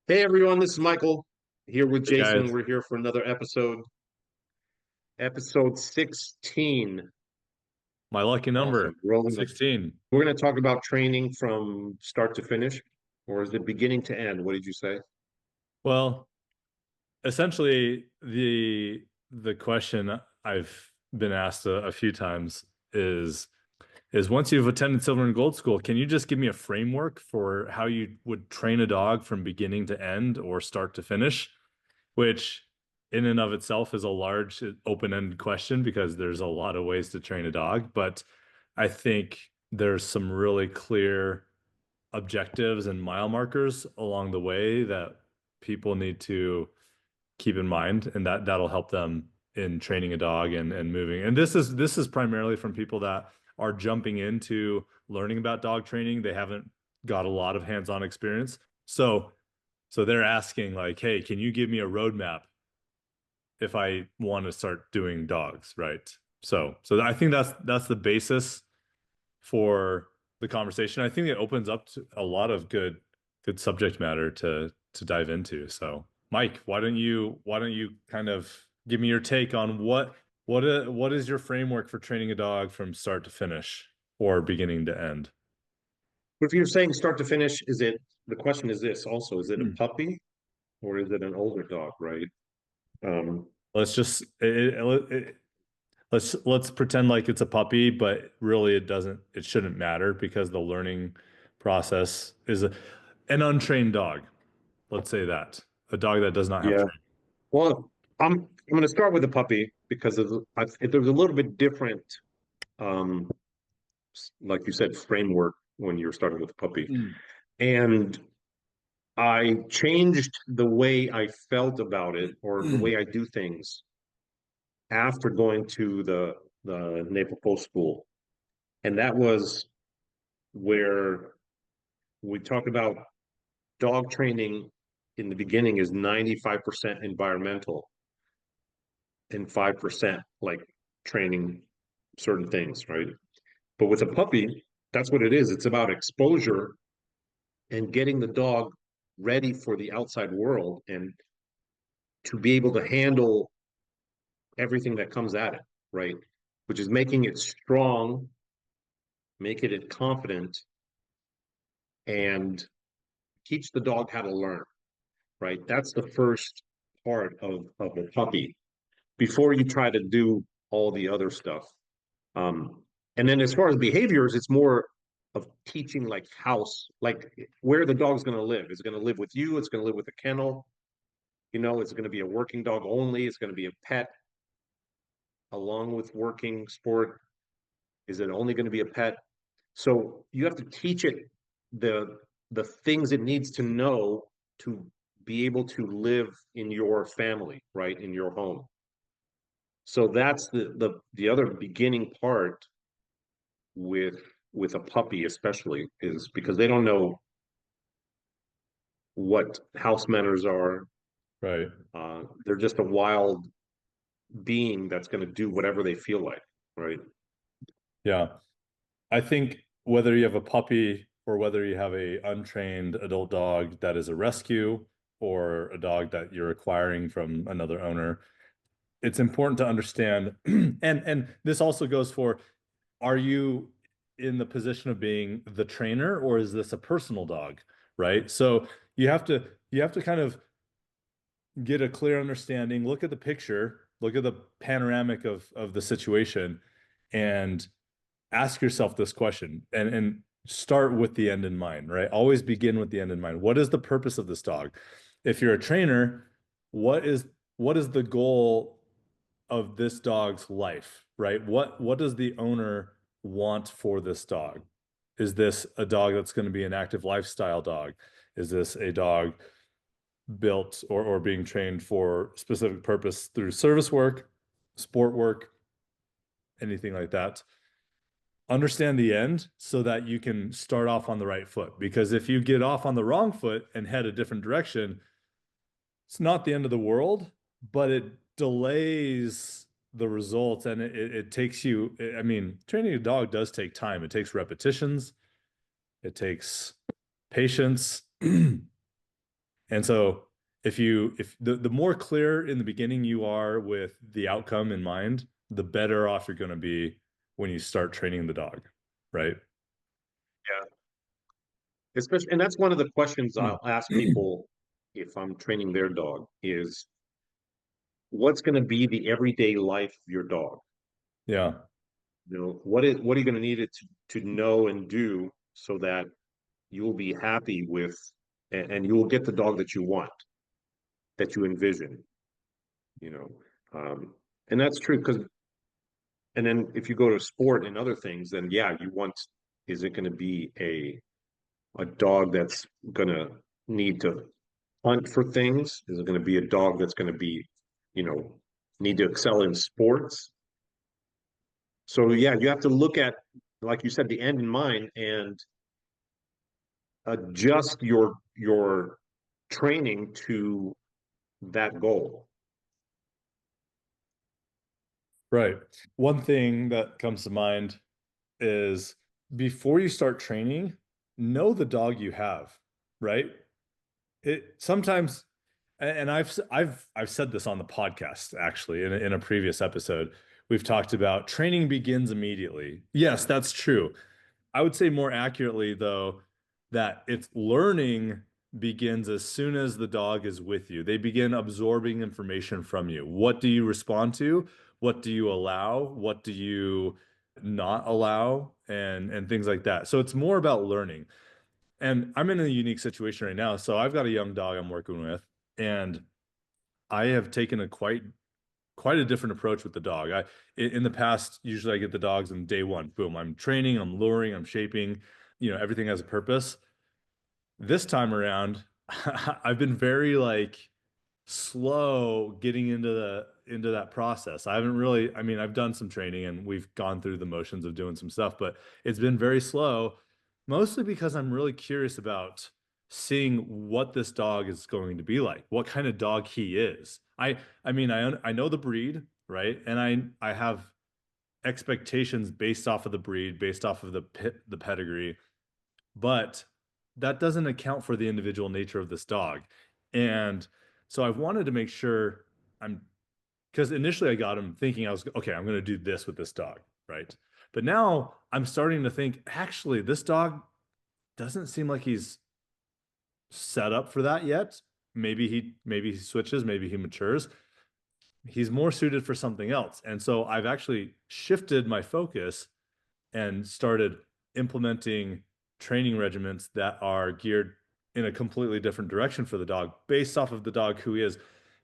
Hey everyone, this is Michael here with Hey Jason. guys, We're here for another episode 16. my lucky Awesome. number, Rolling. 16. We're going to talk about training from start to finish, or is it beginning to end? What did you say? Well, essentially the question I've been asked a few times is once you've attended silver and gold school, can you just give me a framework for how you would train a dog from beginning to end or start to finish? Which in and of itself is a large open-ended question because there's a lot of ways to train a dog, but I think there's some really clear objectives and mile markers along the way that people need to keep in mind, and that'll help them in training a dog and moving. And this is primarily from people that are jumping into learning about dog training. They haven't got a lot of hands-on experience. So they're asking like, "Hey, can you give me a roadmap if I want to start doing dogs?" Right? So I think that's the basis for the conversation. I think it opens up to a lot of good subject matter to dive into. So, Mike, why don't you kind of give me your take on what is your framework for training a dog from start to finish or beginning to end? But if you're saying start to finish, the question is this also, is it a Hmm. puppy or is it an older dog, right? Um, Let's just let's pretend like it's a puppy, but really it shouldn't matter because the learning process is an untrained dog. Let's say that. A dog that does not have yeah. training. Well, I'm going to start with the puppy because there's a little bit different, um, like you said, framework when you're starting with a puppy. Mm. And I changed the way I felt about it or the way I do things after going to the NePoPo school. And that was where we talk about dog training in the beginning is 95% environmental and 5% like training certain things, right? But with a puppy, that's what it is. It's about exposure and getting the dog ready for the outside world and to be able to handle everything that comes at it, right? Which is making it strong, making it confident, and teach the dog how to learn, right? That's the first part of the puppy before you try to do all the other stuff. Um, and then as far as behaviors, it's more of teaching like house, like where the dog's going to live. Is it going to live with you? It's going to live with a kennel. You know, it's going to be a working dog only. It's going to be a pet along with working sport. Is it only going to be a pet? So you have to teach it the the things it needs to know to be able to live in your family, right? In your home. So that's the other beginning part with with a puppy especially is because they don't know what house manners are. Right. They're just a wild being that's going to do whatever they feel like, right? Yeah. I think whether you have a puppy or whether you have a untrained adult dog that is a rescue or a dog that you're acquiring from another owner, it's important to understand and this also goes for, are you in the position of being the trainer or is this a personal dog, right? So you have to kind of get a clear understanding, look at the picture, look at the panoramic of the situation, and ask yourself this question and start with the end in mind, right? Always begin with the end in mind. What is the purpose of this dog? If you're a trainer, what is what is the goal of this dog's life, right? What does the owner want for this dog? Is this a dog that's going to be an active lifestyle dog? Is this a dog built or being trained for specific purpose through service work, sport work, anything like that? Understand the end so that you can start off on the right foot. Because if you get off on the wrong foot and head a different direction, it's not the end of the world, but it delays the results and it takes you. I mean, training a dog does take time. It takes repetitions, it takes patience. And so if the more clear in the beginning you are with the outcome in mind, the better off you're going to be when you start training the dog, right? Yeah. Especially, and that's one of the questions Mm. I'll ask people if I'm training their dog is what's going to be the everyday life of your dog? Yeah. You know, what are you going to need it to know and do so that you'll be happy with and you will get the dog that you want, that you envision, you know. And that's true because and then if you go to sport and other things, then yeah, you want is it going to be a dog that's going to need to hunt for things? Is it going to be a dog that's going to be, you know, need to excel in sports? So yeah, you have to look at, like you said, the end in mind and adjust your training to that goal. Right. One thing that comes to mind is before you start training, know the dog you have, right? It sometimes, and I've said this on the podcast actually in a previous episode. We've talked about training begins immediately. Yes, that's true. I would say more accurately, though, that it's learning begins as soon as the dog is with you. They begin absorbing information from you. What do you respond to? What do you allow? What do you not allow? And things like that. So it's more about learning. And I'm in a unique situation right now. So I've got a young dog I'm working with, and I have taken a quite a different approach with the dog. In the past, usually I get the dogs on day one. Boom, I'm training, I'm luring, I'm shaping, everything has a purpose. This time around, I've been very like slow getting into that process. I haven't really, I mean, I've done some training and we've gone through the motions of doing some stuff, but it's been very slow, mostly because I'm really curious about seeing what this dog is going to be like, what kind of dog he is. I mean, I know the breed, right? And I have expectations based off of the breed, based off of the pedigree, but that doesn't account for the individual nature of this dog. And so I wanted to make sure I'm because initially I got him thinking I was okay, I'm going to do this with this dog, right? But now I'm starting to think actually this dog doesn't seem like he's set up for that yet. Maybe he switches, maybe he matures. He's more suited for something else. And so I've actually shifted my focus and started implementing training regimens that are geared in a completely different direction for the dog based off of the dog who he is.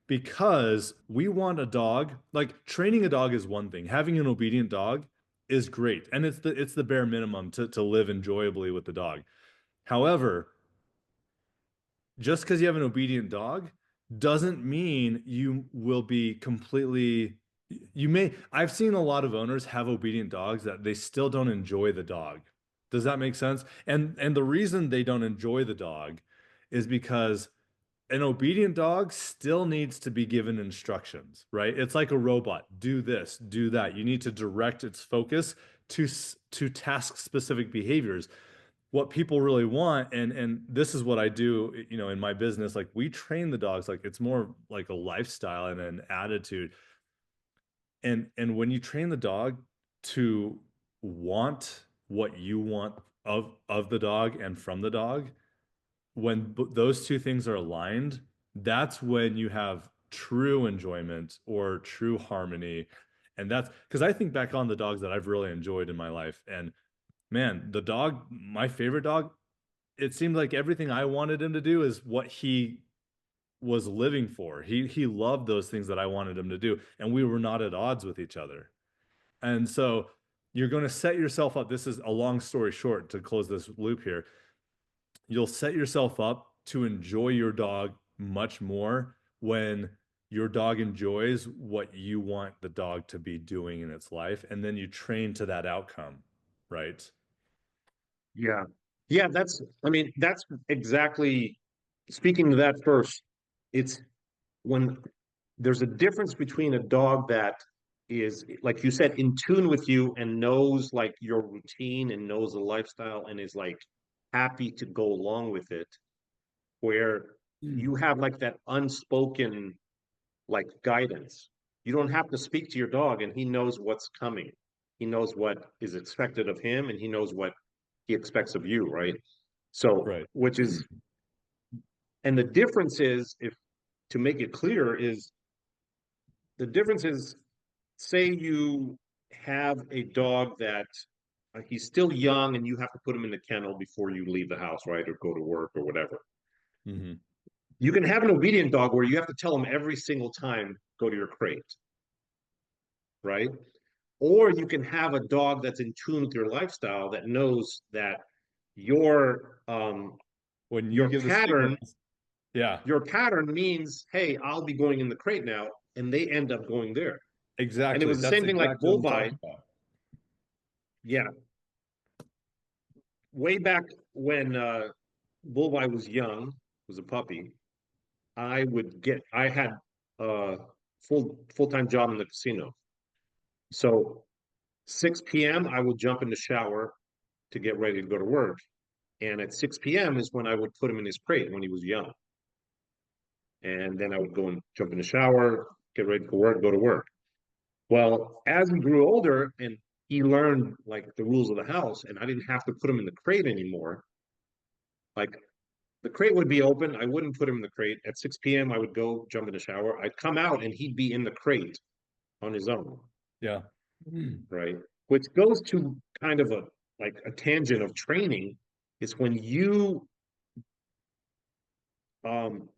Because we want a dog, like training a dog is one thing. Having an obedient dog is great. And it's the bare minimum to live enjoyably with the dog. However, just because you have an obedient dog doesn't mean you will be completely I've seen a lot of owners have obedient dogs that they still don't enjoy the dog. Does that make sense? And the reason they don't enjoy the dog is because an obedient dog still needs to be given instructions, right? It's like a robot. Do this, do that. You need to direct its focus to task specific behaviors. What people really want, and this is what I do, in my business, like we train the dogs like it's more like a lifestyle and an attitude. And when you train the dog to want what you want of the dog and from the dog, when those two things are aligned, that's when you have true enjoyment or true harmony. And that's because I think back on the dogs that I've really enjoyed in my life. And man, my favorite dog, it seemed like everything I wanted him to do is what he was living for. He loved those things that I wanted him to do, and we were not at odds with each other. And so you're going to set yourself up. This is a long story short to close this loop here. You'll set yourself up to enjoy your dog much more when your dog enjoys what you want the dog to be doing in its life, and then you train to that outcome, right? Yeah. Yeah, I mean, that's exactly speaking to that first, it's when there's a difference between a dog that is, like you said, in tune with you and knows like your routine and knows the lifestyle and is like happy to go along with it, where you have like that unspoken like guidance. You don't have to speak to your dog and he knows what's coming. He knows what is expected of him and he knows what he expects of you, right? So, Right. which is, and the difference is, if to make it clear, is the difference is, say you have a dog that he's still young and you have to put him in the kennel before you leave the house, right? Or go to work or whatever. Hmm. You can have an obedient dog where you have to tell him every single time, go to your crate, right? Or you can have a dog that's in tune with your lifestyle that knows that your When you your give the pattern signals, yeah, your pattern means, hey, I'll be going in the crate now, and they end up going there. And it exactly. was the That's same thing like exactly what I'm Bullby. talking about. Yeah, way back when Bullby was young, was a puppy. I had a full-time job in the casino. So 6 p.m. I would jump in the shower to get ready to go to work. And at 6 p.m. is when I would put him in his crate when he was young. And then I would go and jump in the shower, get ready for work, go to work. Well, as we grew older and he learned like the rules of the house and I didn't have to put him in the crate anymore, like the crate would be open. I wouldn't put him in the crate. At 6 p.m., I would go jump in the shower. I'd come out and he'd be in the crate on his own, Yeah. Mm. right? Which goes to kind of a like a tangent of training is when you um,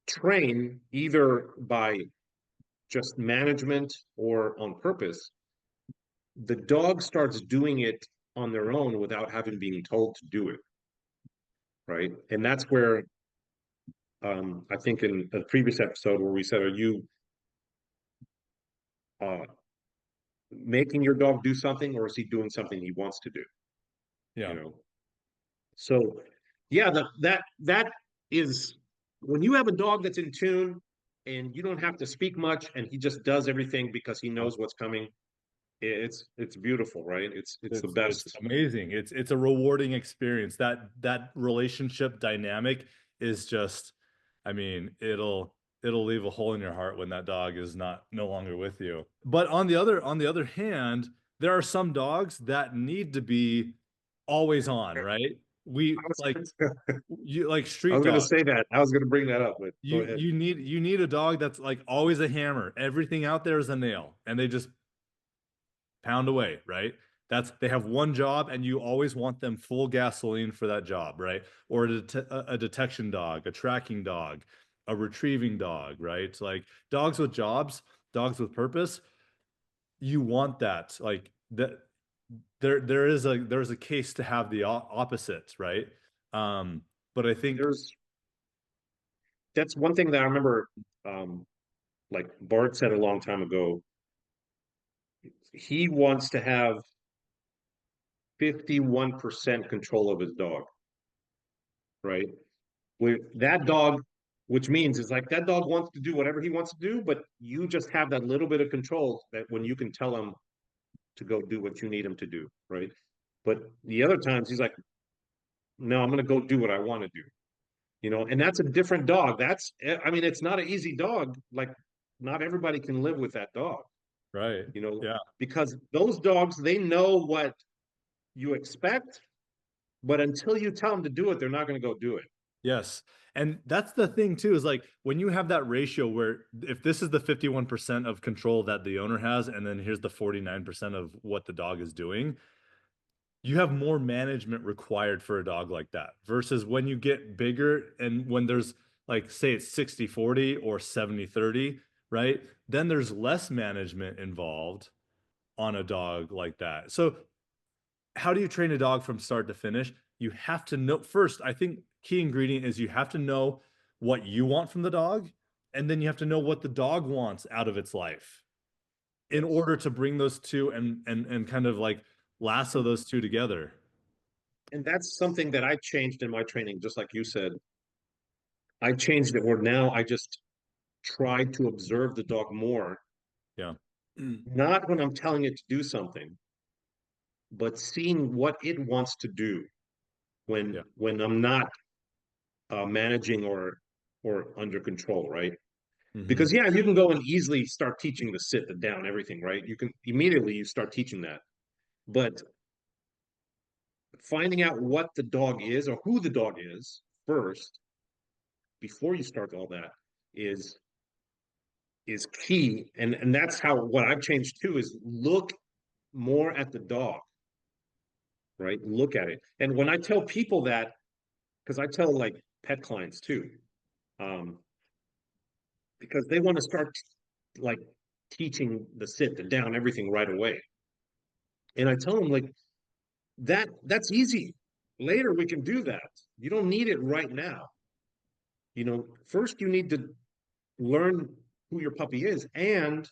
train either by just management or on purpose, the dog starts doing it on their own without having been told to do it, right? And that's where I think in a previous episode where we said, are you uh, making your dog do something or is he doing something he wants to do? You Yeah. know, so yeah, that is when you have a dog that's in tune and you don't have to speak much and he just does everything because he Yeah. knows what's coming. It's beautiful, right? It's the It's best. amazing. It's a rewarding experience. That relationship dynamic is just, I mean, it'll leave a hole in your heart when that dog is not no longer with you. But on the other hand, there are some dogs that need to be always on, right? We I was, like you like I street was going to dogs. say that. I was going to bring that up, but go You ahead. you need a dog that's like always a hammer. Everything out there is a nail, and they just pound away, right? That's they have one job and you always want them full gasoline for that job, right? Or a detection dog, a tracking dog, a retrieving dog, right? Like dogs with jobs, dogs with purpose, you want that. Like that there's a case to have the opposite, right? Um, but I think There's that's one thing that I remember. Um, like Bart said a long time ago, he wants to have 51% control of his dog, right? With that dog, which means it's like that dog wants to do whatever he wants to do, but you just have that little bit of control that when you can tell him to go do what you need him to do, right? But the other times he's like, no, I'm going to go do what I want to do, and that's a different dog. I mean, it's not an easy dog. Like, not everybody can live with that dog, right. you know, Yeah. because those dogs, they know what you expect, but until you tell them to do it, they're not going to go do it. Yes. And that's the thing too, is like when you have that ratio where if this is the 51% of control that the owner has, and then here's the 49% of what the dog is doing, you have more management required for a dog like that versus when you get bigger and when there's like, say it's 60-40 or 70-30, right? Then there's less management involved on a dog like that. So how do you train a dog from start to finish? You have to know first, I think key ingredient is you have to know what you want from the dog, and then you have to know what the dog wants out of its life in Yes. order to bring those two and kind of like lasso those two together. And that's something that I changed in my training, just like you said. I changed it where now I just try to observe the dog more, Yeah. not when I'm telling it to do something, but seeing what it wants to do Yeah. when I'm not managing or under control, right? Hmm. Because yeah, you can go and easily start teaching the sit, the down, everything, right? You can immediately you start teaching that. But finding out what the dog is or who the dog is first before you start all that is is key. And that's how what I've changed too is look more at the dog, right? Look at it. And when I tell people that, because I tell like pet clients too, um, because they want to start like teaching the sit, the down, everything right away. And I tell them like that's easy. Later we can do that. You don't need it right now. First you need to learn who your puppy is and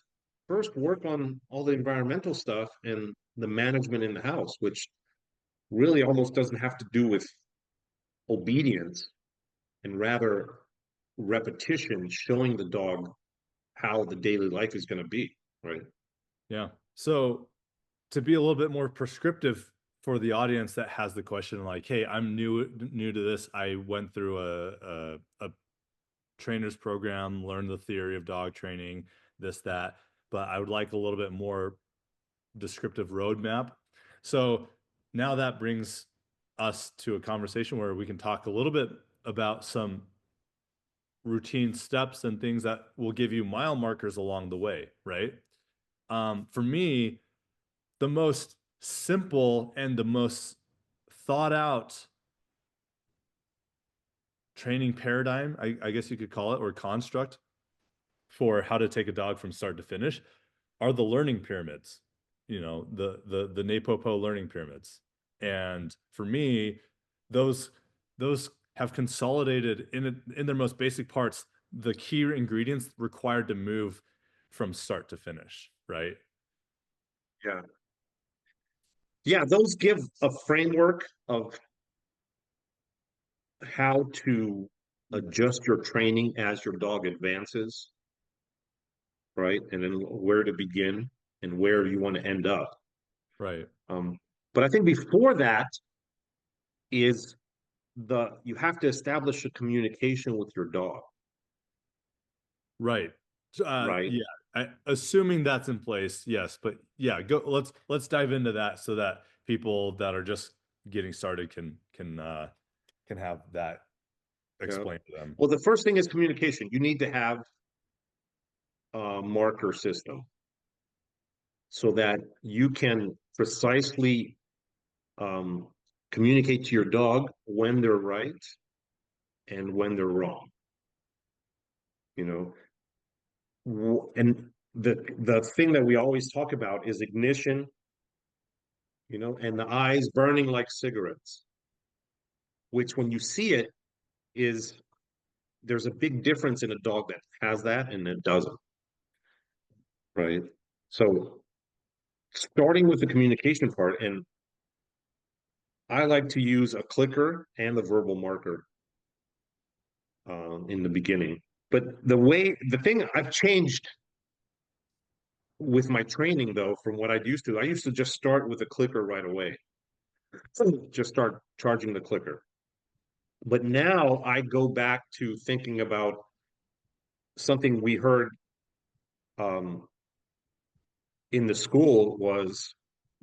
first work on all the environmental stuff and the management in the house, which really almost doesn't have to do with obedience and rather repetition, showing the dog how the daily life is going to be, right? Yeah. So to be a little bit more prescriptive for the audience that has the question, like, hey, I'm new to this. I went through a trainer's program, learned the theory of dog training, this, that, but I would like a little bit more descriptive roadmap. So now that brings us to a conversation where we can talk a little bit about some routine steps and things that will give you mile markers along the way, right? For me, the most simple and the most thought out training paradigm, I guess you could call it, or construct for how to take a dog from start to finish are the learning pyramids, the NePoPo learning pyramids. And for me, those those have consolidated in their most basic parts the key ingredients required to move from start to finish, right? Yeah. Yeah, those give a framework of how to adjust your training as your dog advances, right? And then where to begin and where you want to end up. Right. Um, but I think before that is you have to establish a communication with your dog, Right. right? Yeah. Assuming that's in place, yes. But yeah, go. Let's dive into that so that people that are just getting started can have that Yeah. explained to them. Well, the first thing is communication. You need to have a marker system so that you can precisely um, communicate to your dog when they're right and when they're wrong. You and the thing that we always talk about is ignition, and the eyes burning like cigarettes, which when you see it is there's a big difference in a dog that has that and that doesn't, right? So starting with the communication part, and I like to use a clicker and the verbal marker in the beginning. But the thing I've changed with my training though from what I used to just start with a clicker right away, just start charging the clicker. But now I go back to thinking about something we heard um, in the school was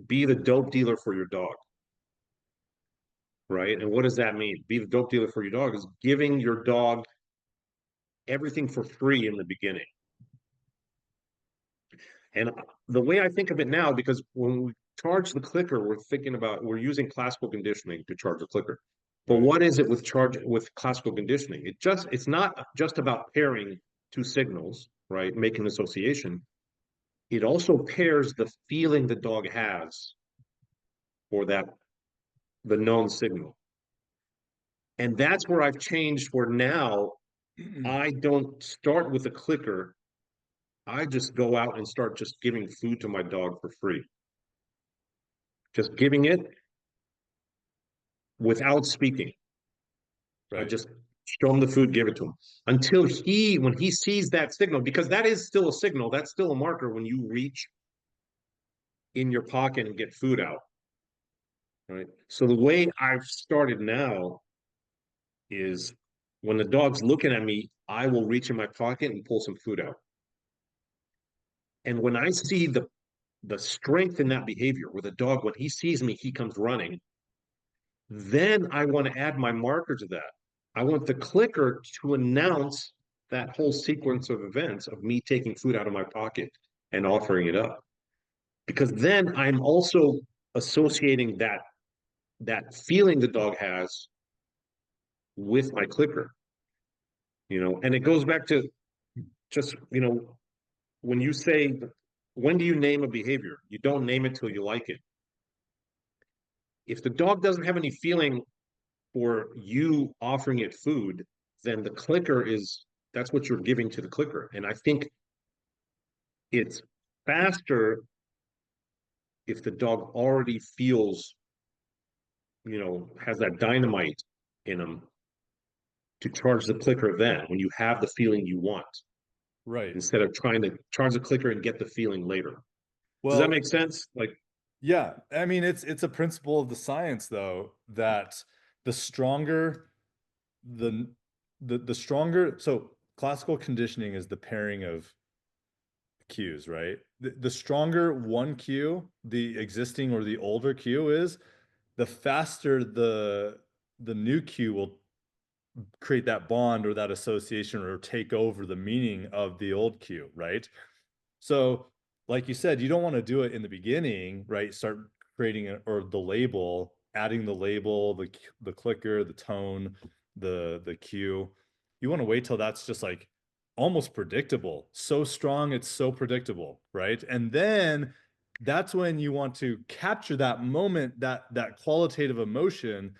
be the dope dealer for your dog, right? And what does that mean? Be the dope dealer for your dog is giving your dog everything for free in the beginning. And the way I think of it now, because when we charge the clicker, we're using classical conditioning to charge the clicker. But Right. what is it with classical conditioning? It's not just about pairing two signals, right? Making association. It also pairs the feeling the dog has for the known signal. And that's where I've changed where now I don't start with a clicker. I just go out and start just giving food to my dog for free. Just giving it without speaking. I Right. just show him the food, give it to him until when he sees that signal, because that is still a signal, that's still a marker when you reach in your pocket and get food out, right? So the way I've started now is when the dog's looking at me, I will reach in my pocket and pull some food out. And when I see the strength in that behavior, where the dog, when he sees me, he comes running, then I want to add my marker to that. I want the clicker to announce that whole sequence of events of me taking food out of my pocket and offering it up. Because then I'm also associating that feeling the dog has with my clicker, and it goes back to just, when you say, when do you name a behavior? You don't name it till you like it. If the dog doesn't have any feeling for you offering it food, then the clicker that's what you're giving to the clicker. And I think it's faster if the dog already feels, has that dynamite in them to charge the clicker then when you have the feeling you want, Right. instead of trying to charge the clicker and get the feeling later. Does that Well, make sense? Like, yeah, I mean it's a principle of the science though that the stronger the the stronger, so classical conditioning is the pairing of cues, right? The stronger one cue, the existing or the older cue is, the faster the new cue will create that bond or that association or take over the meaning of the old cue, right? So, like you said, you don't want to do it in the beginning, right? Start creating or the label, adding the label, the clicker, the tone, the cue. You want to wait till that's just like almost predictable. So strong, it's so predictable, right? And then that's when you want to capture that moment, that qualitative emotion,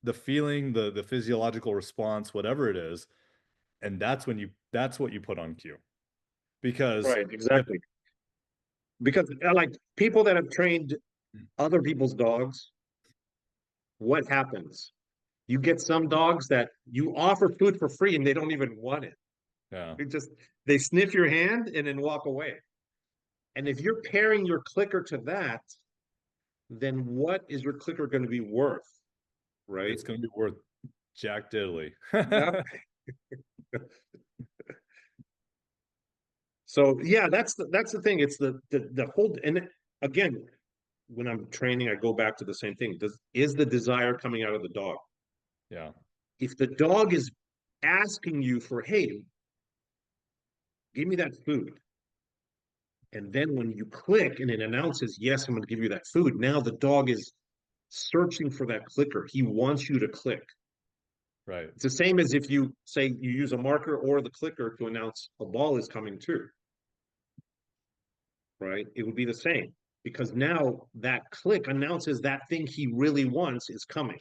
the feeling, the physiological response, whatever it is, and that's what you put on cue. Because right, if exactly. Because like people that have trained other people's dogs, what happens? You get some dogs that you offer food for free and they don't even want it. yeah, They sniff your hand and then walk away. And if you're pairing your clicker to that, then what is your clicker going to be worth? Right? it's going to be worth Jack Diddley. Yeah. So yeah, that's the thing. It's the whole, and again, when I'm training, I go back to the same thing. Is the desire coming out of the dog? Yeah, If the dog is asking you for, hey, give me that food, and then when you click and it announces, yes, I'm going to give you that food, now the dog is searching for that clicker. He wants you to click. right. It's the same as if you say you use a marker or the clicker to announce a ball is coming too, right? It would be the same, because now that click announces that thing he really wants is coming.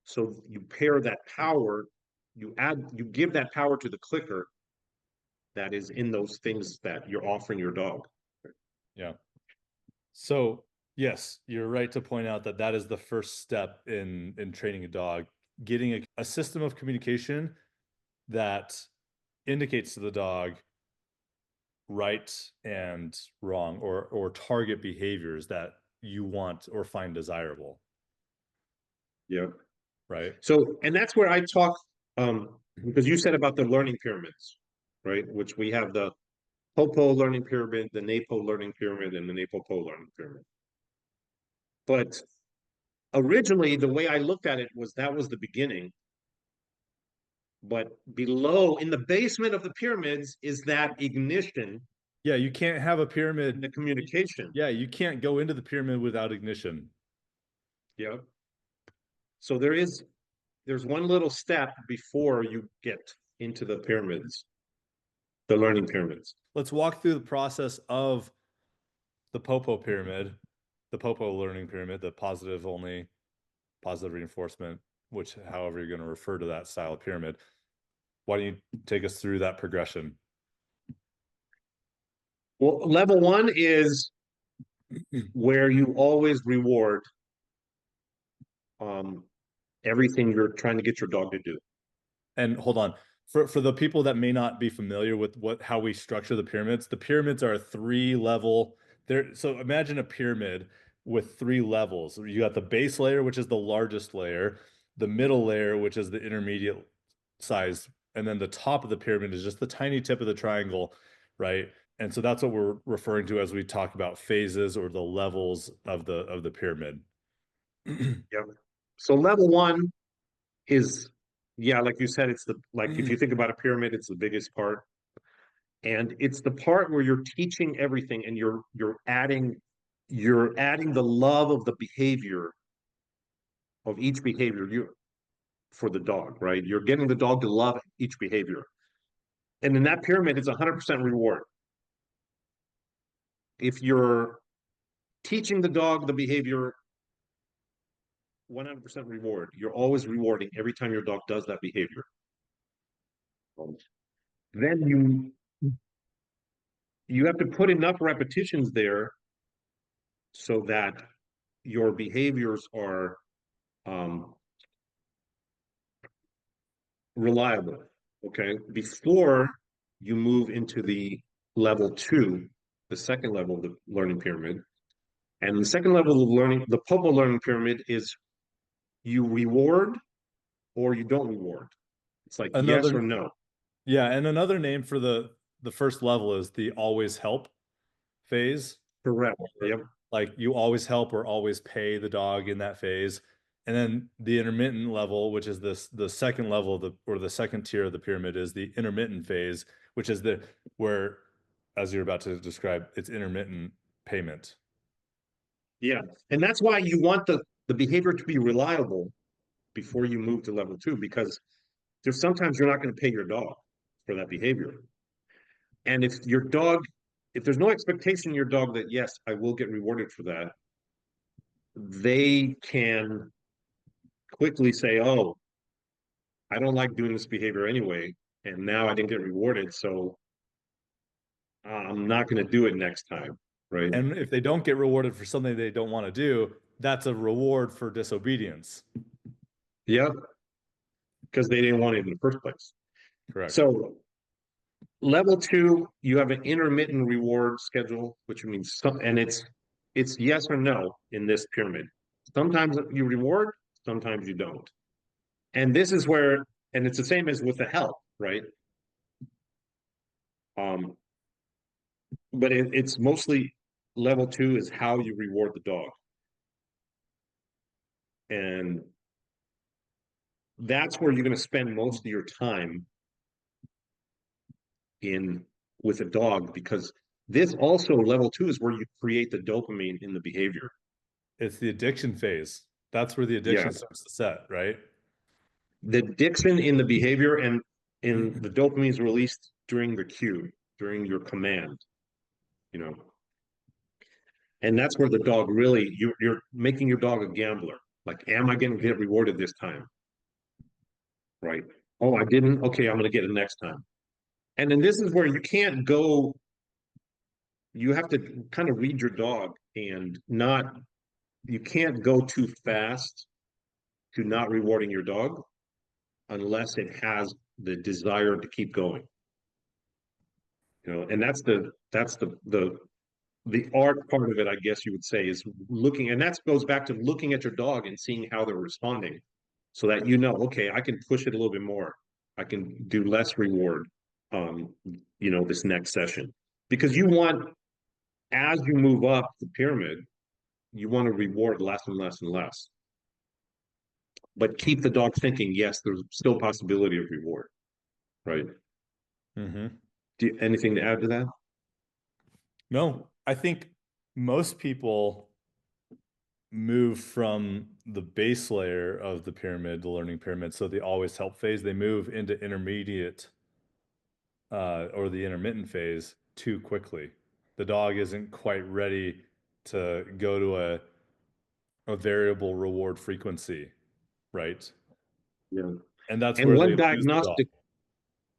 So you pair that power, you give that power to the clicker that is in those things that you're offering your dog. Yeah. So, yes, you're right to point out that that is the first step in training a dog, getting a system of communication that indicates to the dog right and wrong or target behaviors that you want or find desirable, Yeah. right? So, and that's where I talk, because you said about the learning pyramids, right? Which we have the Popo learning pyramid, the NePo learning pyramid, and the NePoPo learning pyramid. But originally, the way I looked at it was that was the beginning. But below, in the basement of the pyramids, is that ignition Yeah, you can't have a and pyramid. the communication. Yeah, you can't go into the pyramid without ignition. Yeah. So there's one little step before you get into the pyramids, the learning pyramids. Let's walk through the process of the Popo pyramid, the Popo learning pyramid, the positive only, positive reinforcement, which however you're going to refer to that style of pyramid. Why don't you take us through that progression? Well, level one is where you always reward um, everything you're trying to get your dog to do. And hold on, for the people that may not be familiar with how we structure the pyramids are a three level there. So imagine a pyramid with three levels. You got the base layer, which is the largest layer. the middle layer, which is the intermediate size, and then the top of the pyramid is just the tiny tip of the triangle, right? And so that's what we're referring to as we talk about phases or the levels of the pyramid. Yep. So level one is, yeah, like you said, it's the, like if you think about a pyramid, it's the biggest part. And it's the part where you're teaching everything and you're adding the love of the behavior of each behavior you for the dog, right? You're getting the dog to love each behavior. And in that pyramid, it's 100% reward. If you're teaching the dog the behavior, 100% reward. You're always rewarding every time your dog does that behavior. Then you have to put enough repetitions there so that your behaviors are um, reliable. Okay, before you move into the level two, the second level of the learning pyramid, and the second level of learning, the Popo learning pyramid, is you reward or you don't reward. It's like yes or Another, no. yeah, and another name for the first level is the always help phase. Correct. Yep. Like you always help or always pay the dog in that phase. And then the intermittent level, which is this the second level of the or the second tier of the pyramid is the intermittent phase, which is the where, as you're about to describe, it's intermittent payment. Yeah. And that's why you want the behavior to be reliable before you move to level two, because there's sometimes you're not going to pay your dog for that behavior. And if there's no expectation in your dog that, yes, I will get rewarded for that, they can quickly say, oh, I don't like doing this behavior anyway. And now I didn't get rewarded. So I'm not going to do it next time. Right. And if they don't get rewarded for something they don't want to do, that's a reward for disobedience. Yeah. Because they didn't want it in the first place. Correct. So level two, you have an intermittent reward schedule, which means and it's yes or no in this pyramid. Sometimes you reward, sometimes you don't. And this is where, and it's the same as with the help, right? Um, but it's mostly level two is how you reward the dog. And that's where you're going to spend most of your time in with a dog, because this also level two is where you create the dopamine in the behavior. It's the addiction phase. That's where the Yeah. addiction starts to set, right? The addiction in the behavior and in the dopamine is released during the cue, during your command, you know. And that's where the dog really, you're making your dog a gambler. Like, am I going to get rewarded this time? Right. Oh, I didn't. Okay, I'm going to get it next time. And then this is where you can't go, you have to kind of read your dog and not, you can't go too fast to not rewarding your dog unless it has the desire to keep going. You know, and that's the art part of it, I guess you would say, is looking, and that goes back to looking at your dog and seeing how they're responding, so that you know, okay, I can push it a little bit more, I can do less reward, um, this next session, because you want, as you move up the pyramid, you want to reward less and less and less, but keep the dog thinking, yes, there's still possibility of reward, right? Mm-hmm. Anything to add to that? No, I think most people move from the base layer of the pyramid, the learning pyramid, so the always help phase, they move into intermediate or the intermittent phase too quickly. The dog isn't quite ready to go to a variable reward frequency, right? Yeah. And that's And where they lose the dog.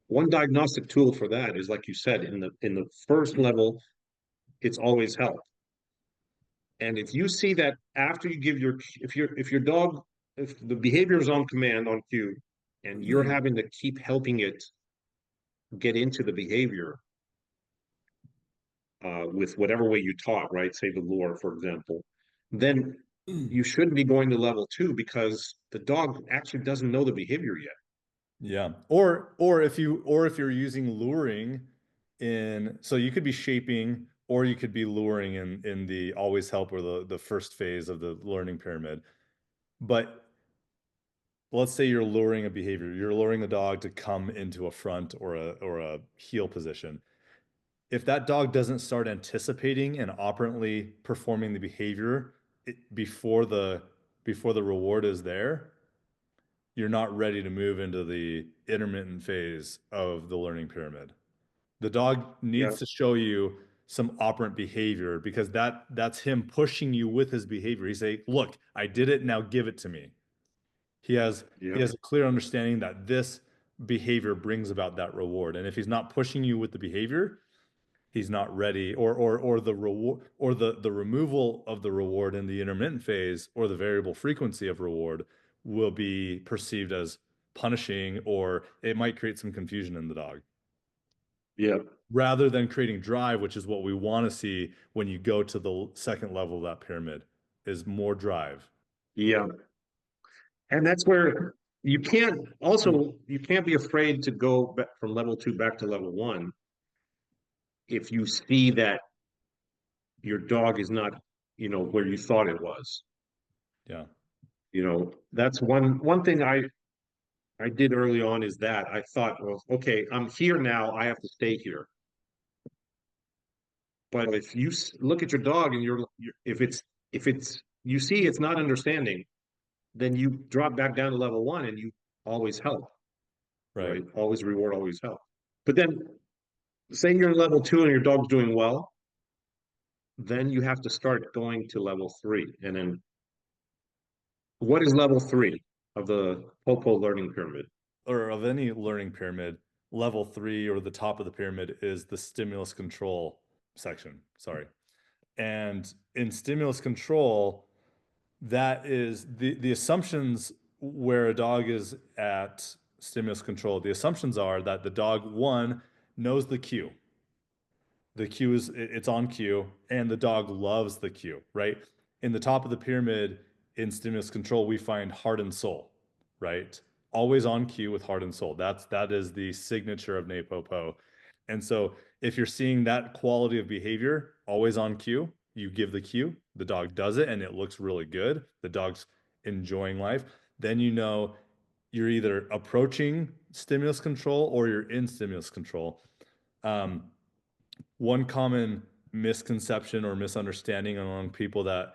one diagnostic tool for that is, like you said, in the first level, it's always help. And if you see that after you give if your dog, if the behavior is on command, on cue, and you're having to keep helping it get into the behavior with whatever way you taught, right? Say the lure, for example, then you should be going to level two because the dog actually doesn't know the behavior yet. Yeah. Or if you're using luring in, so you could be shaping or you could be luring in the always help or the first phase of the learning pyramid. But let's say you're luring a behavior. You're luring the dog to come into a front or a heel position. If that dog doesn't start anticipating and operantly performing the behavior before the reward is there, you're not ready to move into the intermittent phase of the learning pyramid. The dog Yeah, needs to show you some operant behavior because that's him pushing you with his behavior. He's saying, "Look, I did it, now give it to me." He yeah, has a clear understanding that this behavior brings about that reward. And if he's not pushing you with the behavior, he's not ready, or the reward or the removal of the reward in the intermittent phase or the variable frequency of reward will be perceived as punishing, or it might create some confusion in the dog yeah, rather than creating drive, which is what we want to see when you go to the second level of that pyramid, is more drive. yeah. And that's where you can't be afraid to go back from level two back to level one if you see that your dog is not, where you thought it was. Yeah. That's one thing I did early on is that I thought, well, okay, I'm here now, I have to stay here. But if you look at your dog and if it's you see it's not understanding, then you drop back down to level one and you always help, Right. right? Always reward, always help. But then say you're in level two and your dog's doing well, then you have to start going to level three. And then what is level three of the Popo learning pyramid? Or of any learning pyramid, level three or the top of the pyramid is the stimulus control section. Sorry. And in stimulus control, that is the assumptions where a dog is at stimulus control. The assumptions are that the dog, one, knows the cue. The cue is it's on cue, and the dog loves the cue, right? In the top of the pyramid in stimulus control, we find heart and soul, right? Always on cue with heart and soul. That is the signature of NePoPo. And so if you're seeing that quality of behavior always on cue, you give the cue, the dog does it, and it looks really good. The dog's enjoying life. Then you know you're either approaching stimulus control or you're in stimulus control. Um, One common misconception or misunderstanding among people that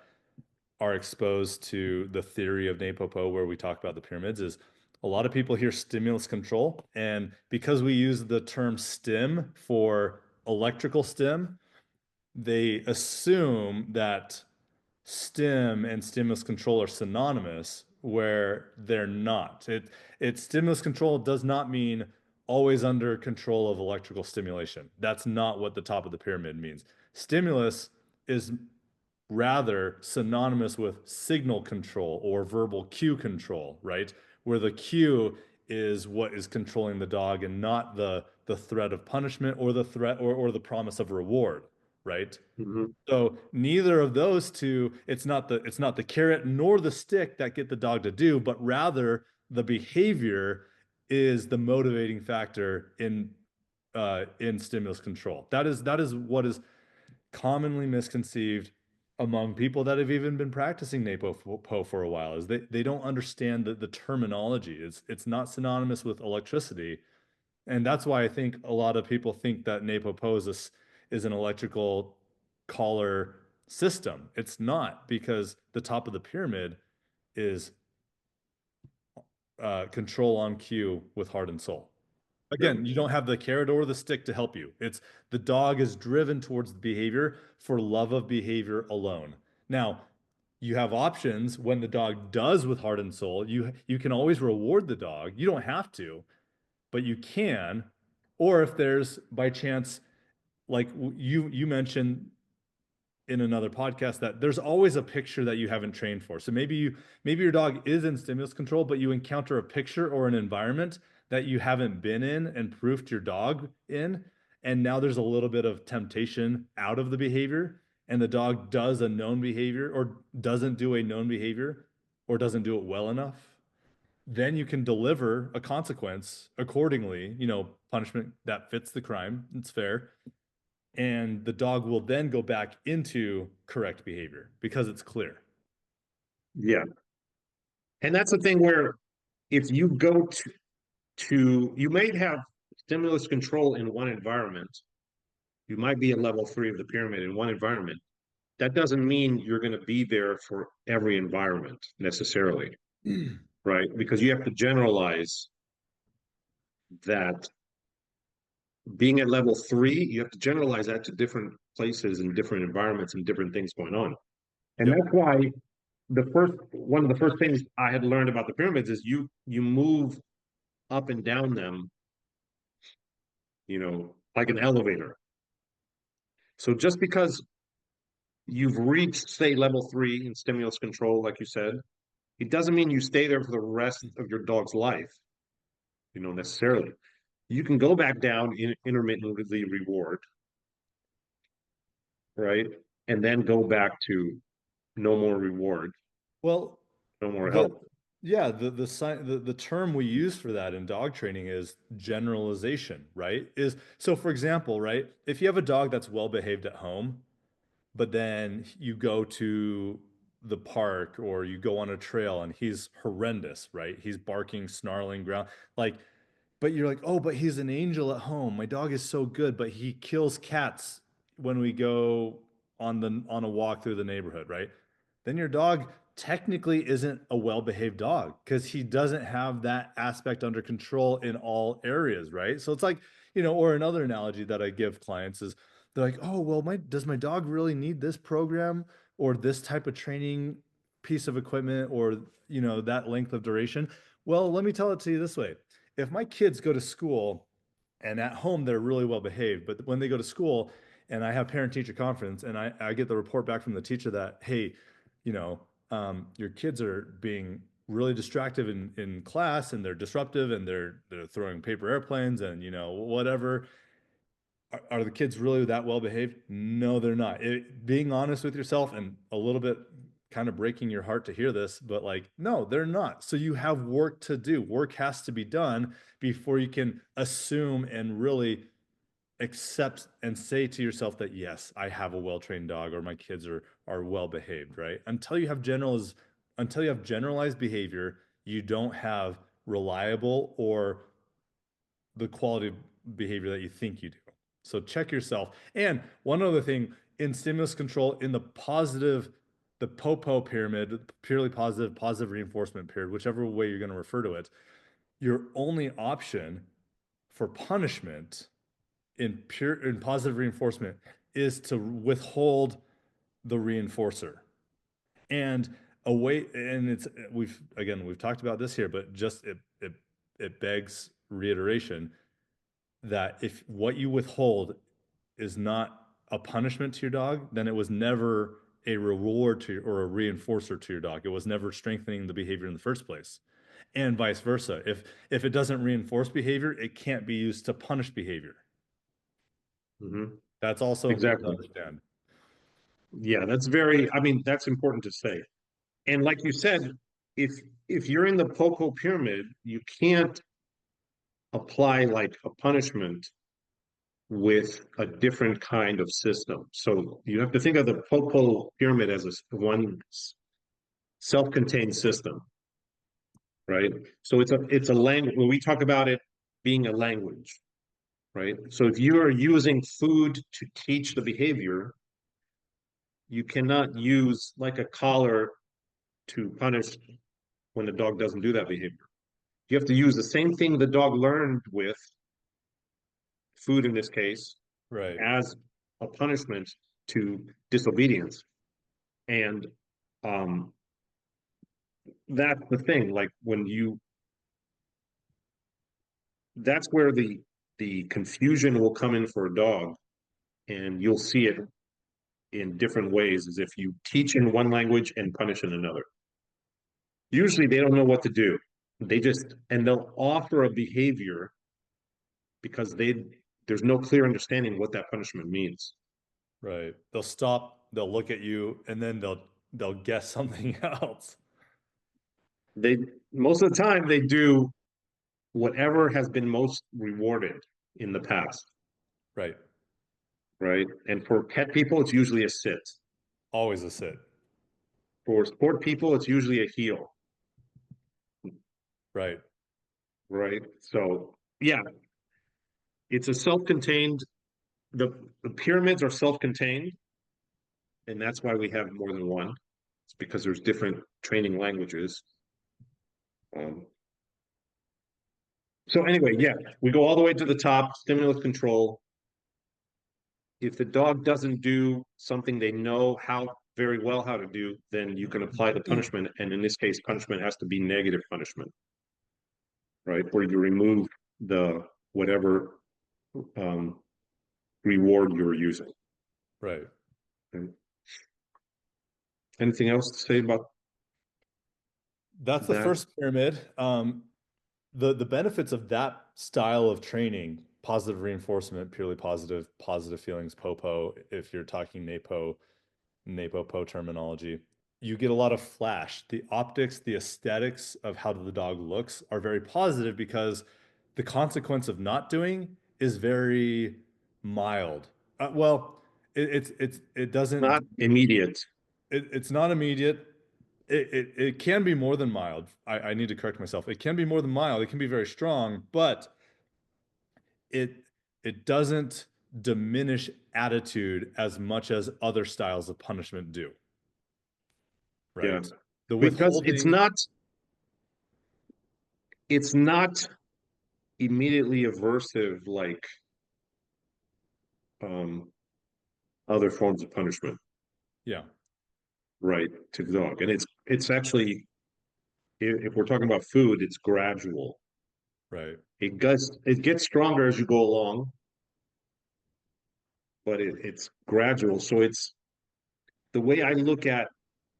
are exposed to the theory of NePoPo, where we talk about the pyramids, is a lot of people hear stimulus control. And because we use the term stim for electrical stim, they assume that stim and stimulus control are synonymous where they're not. It stimulus control does not mean always under control of electrical stimulation. That's not what the top of the pyramid means. Stimulus is rather synonymous with signal control or verbal cue control, right? Where the cue is what is controlling the dog and not the threat of punishment or the threat or the promise of reward, right? Mhm. So neither of those two, it's not the carrot nor the stick that get the dog to do, but rather the behavior is the motivating factor in stimulus control. That is what is commonly misconceived among people that have even been practicing NaPo for a while, is they don't understand the terminology. It's not synonymous with electricity. And that's why I think a lot of people think that NaPoPo is an electrical collar system. It's not, because the top of the pyramid is control on cue with heart and soul. Yeah. Again, you don't have the carrot or the stick to help you. It's the dog is driven towards the behavior for love of behavior alone. Now, you have options when the dog does with heart and soul. You can always reward the dog. You don't have to, but you can. Or if there's by chance, like you mentioned in another podcast, that there's always a picture that you haven't trained for. So maybe your dog is in stimulus control, but you encounter a picture or an environment that you haven't been in and proofed your dog in, and now there's a little bit of temptation out of the behavior, and the dog does a known behavior or doesn't do a known behavior or doesn't do it well enough, then you can deliver a consequence accordingly, punishment that fits the crime. It's fair. And the dog will then go back into correct behavior because it's clear. Yeah. And that's the thing where if you go to you may have stimulus control in one environment. You might be at level 3 of the pyramid in one environment. That doesn't mean you're going to be there for every environment necessarily, right? Because you have to generalize that being at level 3, you have to generalize that to different places and different environments and different things going on. And Yep. that's why one of the first things I had learned about the pyramids is you move up and down them, like an elevator. So just because you've reached, say, level 3 in stimulus control, like you said, it doesn't mean you stay there for the rest of your dog's life, necessarily. You can go back down in intermittently reward, right? And then go back to no more reward, Well, no more the help. yeah, the term we use for that in dog training is generalization, right? Is so for example, right? If you have a dog that's well behaved at home, but then you go to the park or you go on a trail and he's horrendous, right? He's barking, snarling, growl, like, but you're like, oh, but he's an angel at home. My dog is so good, but he kills cats when we go on a walk through the neighborhood, right? Then your dog technically isn't a well-behaved dog because he doesn't have that aspect under control in all areas, right? So it's like, or another analogy that I give clients is they're like, oh, well, does my dog really need this program or this type of training piece of equipment or, that length of duration? Well, let me tell it to you this way. If my kids go to school and at home they're really well behaved, but when they go to school and I have parent teacher conference and I get the report back from the teacher that, hey, your kids are being really distracted in class and they're disruptive and they're throwing paper airplanes and whatever. Are the kids really that well behaved? No, they're not. Being honest with yourself and a little bit kind of breaking your heart to hear this, but like, no, they're not. So you have work to do. Work has to be done before you can assume and really accept and say to yourself that yes, I have a well-trained dog or my kids are well behaved, right? Until you have generalized behavior, you don't have reliable or the quality of behavior that you think you do. So check yourself. And one other thing in stimulus control, in the POPO pyramid, purely positive reinforcement period, whichever way you're going to refer to it, your only option for punishment in positive reinforcement is to withhold the reinforcer. And we've talked about this here, but just it begs reiteration that if what you withhold is not a punishment to your dog, then it was never a reward to or a reinforcer to your dog. It was never strengthening the behavior in the first place. And vice versa. If it doesn't reinforce behavior, it can't be used to punish behavior. Mhm. That's also important to Exactly. understand. Yeah, I mean, that's important to say. And like you said, if if you're in the Poco pyramid, you can't apply like a punishment with a different kind of system. So you have to think of the Poco pyramid as one self-contained system, right? So it's a language. When we talk about it being a language, right? So if you are using food to teach the behavior, you cannot use like a collar to punish when the dog doesn't do that behavior. You have to use the same thing the dog learned with food in this case Right. as a punishment to disobedience. And um, that's the thing. Like that's where the confusion will come in for a dog, and you'll see it in different ways. As if you teach in one language and punish in another. Usually, they don't know what to do. They'll offer a behavior because there's no clear understanding what that punishment means. Right. They'll stop they'll look at you, and then they'll guess something else. They most of the time they do whatever has been most rewarded in the past, Right. right? And for pet people, it's usually a sit. Always a sit. For sport people, it's usually a heel, Right. right? So yeah, it's a self-contained. The pyramids are self-contained, and that's why we have more than one. It's because there's different training languages. Um, so anyway, yeah, we go all the way to the top, stimulus control. If the dog doesn't do something they know how very well how to do, then you can apply the punishment. And in this case, punishment has to be negative punishment, right? Where you remove the whatever um, reward you're using. Right. And anything else to say about That's the that? first pyramid. The benefits of that style of training, positive reinforcement, purely positive feelings, popo, if you're talking NePoPo terminology, you get a lot of flash. The optics, the aesthetics of how the dog looks are very positive because the consequence of not doing is very mild. Well, it doesn't Not immediate. it's not immediate. It can be more than mild. I need to correct myself. It can be more than mild. It can be very strong, but it it doesn't diminish attitude as much as other styles of punishment do, Yeah, right? The because withholding, it's not immediately aversive like um, other forms of punishment, yeah, right, to the dog. And it's actually if we're talking about food, it's gradual. right, It gets stronger as you go along, but it's gradual. So it's the way I look at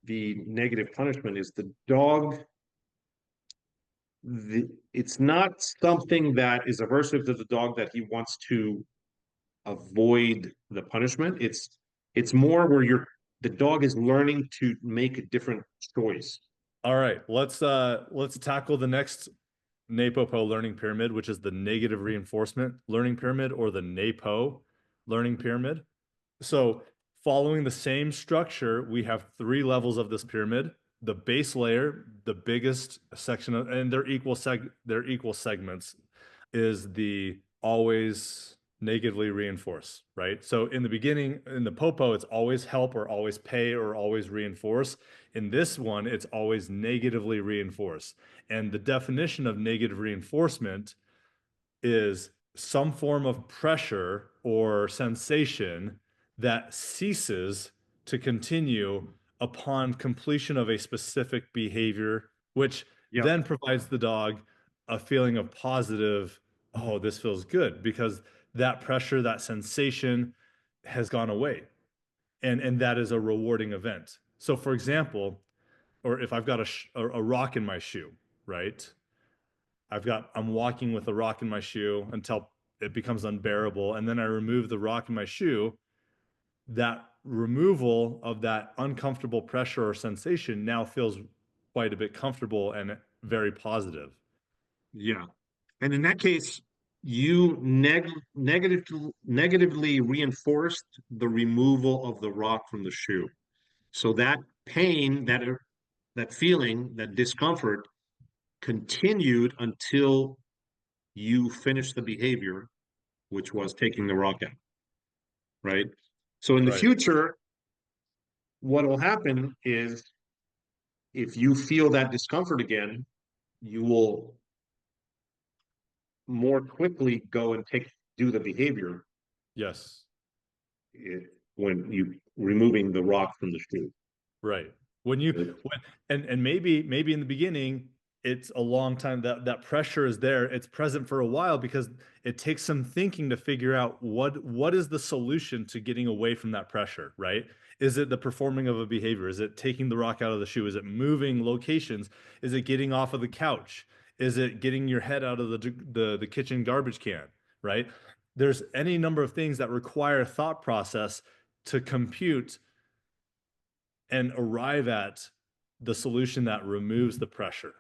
the negative punishment is the dog. It's not something that is aversive to the dog that he wants to avoid the punishment. It's more where the dog is learning to make a different choice. all right. Let's tackle the next NePoPo learning pyramid, which is the negative reinforcement learning pyramid, or the NePo learning pyramid. So, following the same structure, we have three levels of this pyramid. The base layer, the biggest section of, and they're equal segments, is the always negatively reinforce, right? So in the beginning, in the popo, it's always help or always pay or always reinforce. In this one, it's always negatively reinforce. And the definition of negative reinforcement is some form of pressure or sensation that ceases to continue upon completion of a specific behavior, which Yep. then provides the dog a feeling of positive, oh, this feels good, because that pressure, that sensation has gone away. And that is a rewarding event. So, for example, or if I've got a rock in my shoe, right? I'm walking with a rock in my shoe until it becomes unbearable. And then I remove the rock in my shoe. That removal of that uncomfortable pressure or sensation now feels quite a bit comfortable and very positive. Yeah. And in that case, you negatively reinforced the removal of the rock from the shoe. So that pain, that feeling, that discomfort continued until you finished the behavior, which was taking the rock out, right? So in the Right. future, what will happen is if you feel that discomfort again, you will more quickly go and do the behavior Yes. eh, when you removing the rock from the shoe. Right. When and maybe in the beginning it's a long time that pressure is there. It's present for a while because it takes some thinking to figure out what is the solution to getting away from that pressure, right? Is it the performing of a behavior? Is it taking the rock out of the shoe? Is it moving locations? Is it getting off of the couch? Is it getting your head out of the kitchen garbage can, right? There's any number of things that require thought process to compute and arrive at the solution that removes the pressure,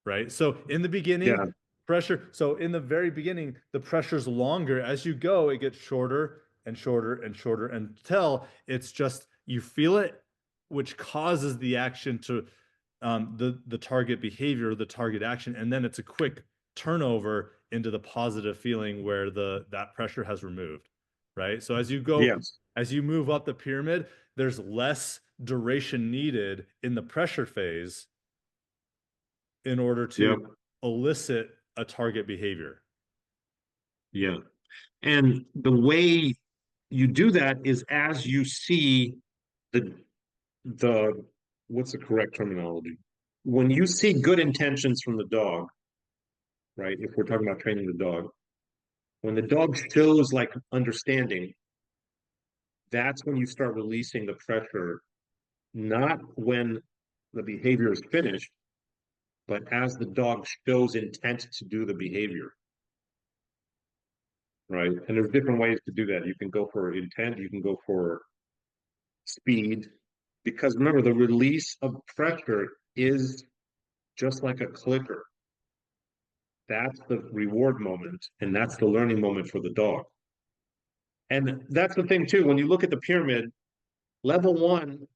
right? So in the beginning, Yeah. pressure, so in the very beginning, the pressure's longer. As you go, it gets shorter and shorter and shorter until it's just, you feel it, which causes the action to the target behavior, the target action, and then it's a quick turnover into the positive feeling where that pressure has removed, right? So as you go, Yes. as you move up the pyramid, there's less duration needed in the pressure phase in order to Yep. elicit a target behavior. Yeah. And the way you do that is as you see the the what's the correct terminology? When you see good intentions from the dog, right? If we're talking about training the dog, when the dog shows like understanding, that's when you start releasing the pressure, not when the behavior is finished, but as the dog shows intent to do the behavior, right? And there's different ways to do that. You can go for intent, you can go for speed, because remember, the release of pressure is just like a clicker. That's the reward moment, and that's the learning moment for the dog. And that's the thing too. When you look at the pyramid, level one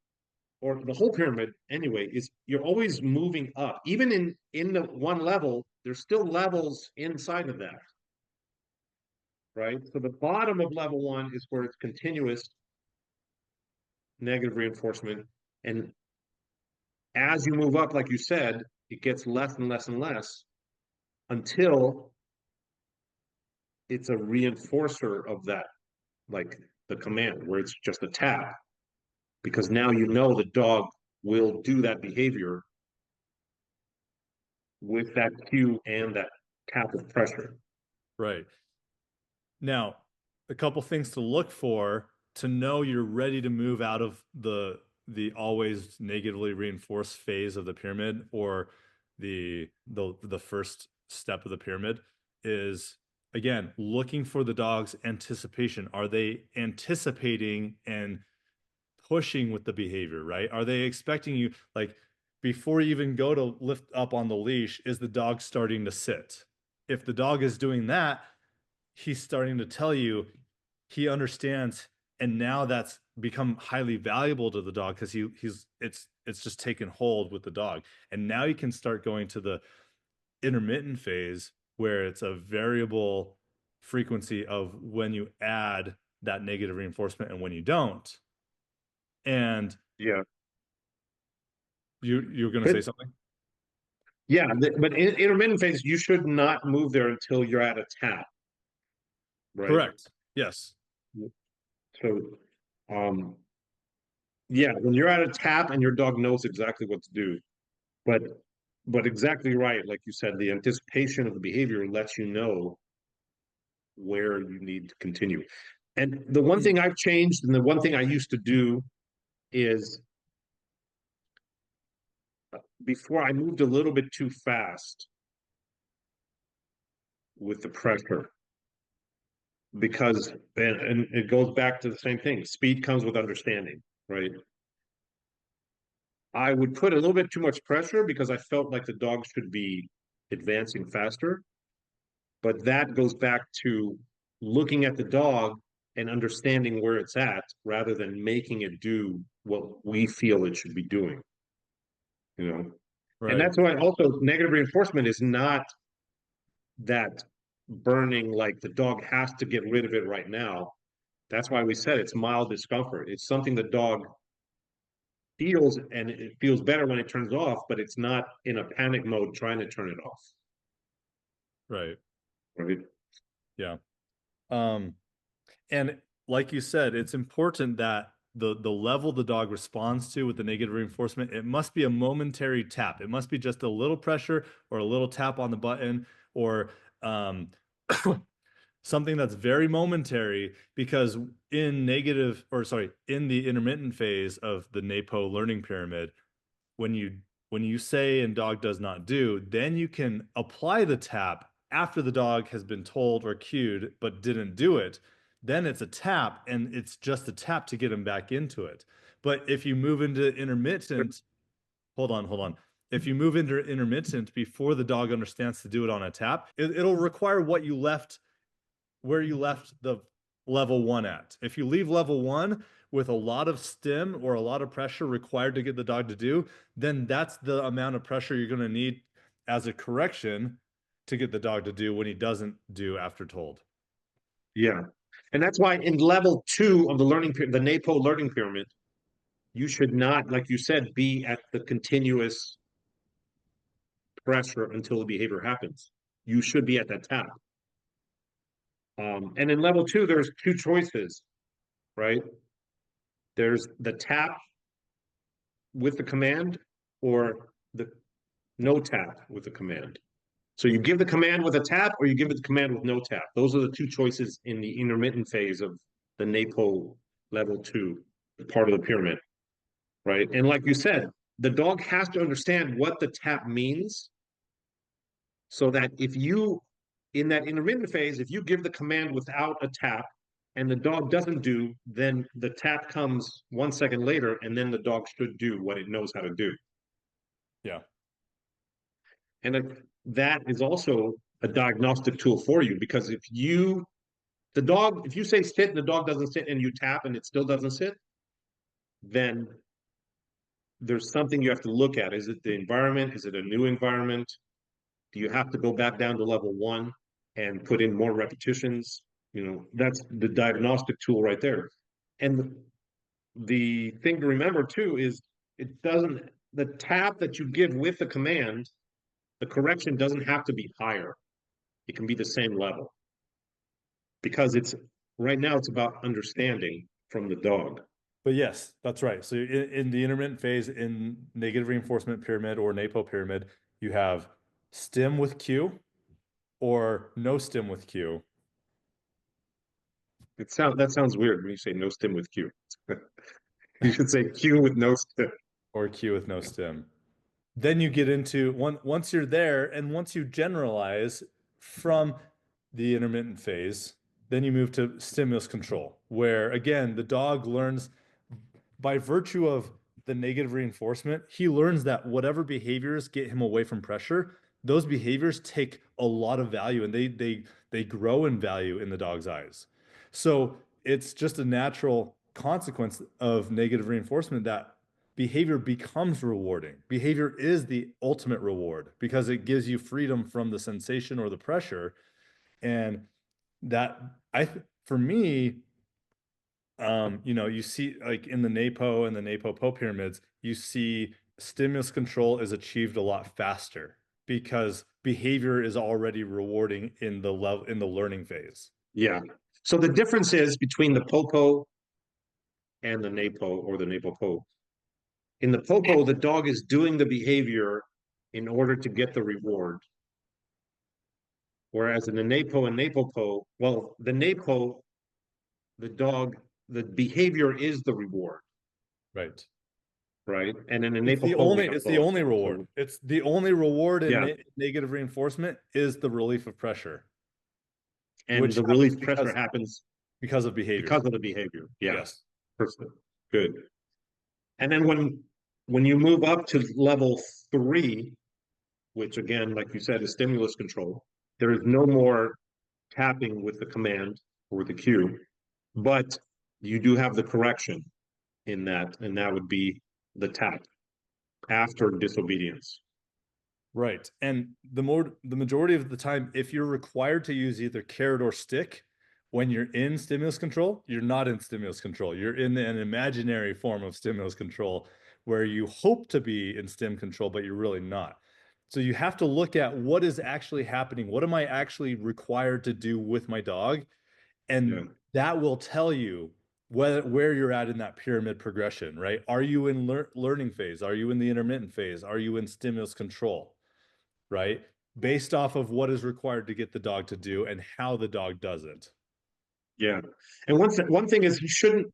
or the whole pyramid anyway is you're always moving up. Even in the one level, there's still levels inside of that, right? So the bottom of level one is where it's continuous negative reinforcement, and as you move up, like you said, it gets less and less and less until it's a reinforcer of that, like the command, where it's just a tap, because now you know the dog will do that behavior with that cue and that tap of pressure. Right. Now, a couple things to look for to know you're ready to move out of the always negatively reinforced phase of the pyramid, or the first step of the pyramid, is again looking for the dog's anticipation. Are they anticipating and pushing with the behavior, right? Are they expecting you, like, before you even go to lift up on the leash, is the dog starting to sit? If the dog is doing that, he's starting to tell you he understands, and now that's become highly valuable to the dog because it's just taken hold with the dog. And now you can start going to the intermittent phase where it's a variable frequency of when you add that negative reinforcement and when you don't. And Yeah. you're going to But say something? yeah, but in intermittent phase, you should not move there until you're at a tap, right? Correct. Yes. So, um, yeah, when you're at a tap and your dog knows exactly what to do, but exactly right, like you said, the anticipation of the behavior lets you know where you need to continue. And the one thing I've changed, and the one thing I used to do is before I moved a little bit too fast with the pressure because and it goes back to the same thing. Speed comes with understanding, right? I would put a little bit too much pressure because I felt like the dog should be advancing faster. But that goes back to looking at the dog and understanding where it's at rather than making it do what we feel it should be doing, you know? And Right. that's why also negative reinforcement is not that burning, like the dog has to get rid of it right now. That's why we said it's mild discomfort. It's something the dog feels, and it feels better when it turns off, but it's not in a panic mode trying to turn it off. Right. Right? Yeah. Um, and like you said, it's important that the level the dog responds to with the negative reinforcement, it must be a momentary tap. It must be just a little pressure or a little tap on the button, or um, something that's very momentary, because in the intermittent phase of the NePo learning pyramid, when you say and dog does not do, then you can apply the tap after the dog has been told or cued but didn't do it, then it's a tap, and it's just a tap to get him back into it. But if you move into intermittent, hold on. If you move into intermittent before the dog understands to do it on a tap, it'll require what you left, where you left the level one at. If you leave level one with a lot of stim or a lot of pressure required to get the dog to do, then that's the amount of pressure you're going to need as a correction to get the dog to do when he doesn't do after told. Yeah. And that's why in level 2 of the the NAPO learning pyramid, you should not, like you said, be at the continuous pressure until the behavior happens. You should be at that tap. And in level 2, there's two choices, right? There's the tap with the command or the no tap with the command. So you give the command with a tap or you give it the command with no tap. Those are the two choices in the intermittent phase of the NAPO level 2 part of the pyramid, right? And like you said, the dog has to understand what the tap means so that if you, in that intermittent phase, if you give the command without a tap and the dog doesn't do, then the tap comes 1 second later and then the dog should do what it knows how to do. Yeah. And that is also a diagnostic tool for you because if you, the dog, if you say sit and the dog doesn't sit and you tap and it still doesn't sit, then there's something you have to look at. Is it the environment? Is it a new environment? Do you have to go back down to level 1 and put in more repetitions? You know, that's the diagnostic tool right there. And the thing to remember too is it doesn't, the tap that you give with the command, the correction doesn't have to be higher. It can be the same level because it's right now it's about understanding from the dog. But yes, that's right. So in the intermittent phase in negative reinforcement pyramid or NAPO pyramid, you have stim with cue or no stim with cue. That sounds weird when you say no stim with Q. You should say Q with no stim. Or cue with no stim. Then you get into once you're there and once you generalize from the intermittent phase, then you move to stimulus control, where again, the dog learns by virtue of the negative reinforcement, he learns that whatever behaviors get him away from pressure, those behaviors take a lot of value and they grow in value in the dog's eyes. So it's just a natural consequence of negative reinforcement that behavior becomes rewarding. Behavior is the ultimate reward because it gives you freedom from the sensation or the pressure. And that for me, you see like in the NAPO and the NAPOPO pyramids, you see stimulus control is achieved a lot faster because behavior is already rewarding in the learning phase. Yeah. So the difference is between the Popo and the NAPO or the NAPOPO. In the Popo, the dog is doing the behavior in order to get the reward. Whereas in the NAPO and NAPOPO, well, the NAPO, the dog, the behavior is the reward, Right. right? And in the It's the NAPOPO, we only have it's the both. only reward. So, It's the only reward in yeah. negative reinforcement is the relief of pressure, And which the happens release pressure happens because of behavior. because of the behavior. Yeah. Yes. Perfect. Good. And then when you move up to level 3, which again, like you said, is stimulus control, there is no more tapping with the command or with the cue, but you do have the correction in that, and that would be the tap after disobedience. Right. And the majority of the time, if you're required to use either carrot or stick when you're in stimulus control, you're not in stimulus control. You're in an imaginary form of stimulus control where you hope to be in stim control, but you're really not. So you have to look at what is actually happening. What am I actually required to do with my dog? And Yeah. that will tell you where you're at in that pyramid progression, right? Are you in learning phase? Are you in the intermittent phase? Are you in stimulus control? Right? Based off of what is required to get the dog to do and how the dog does it. Yeah. And one thing is you shouldn't,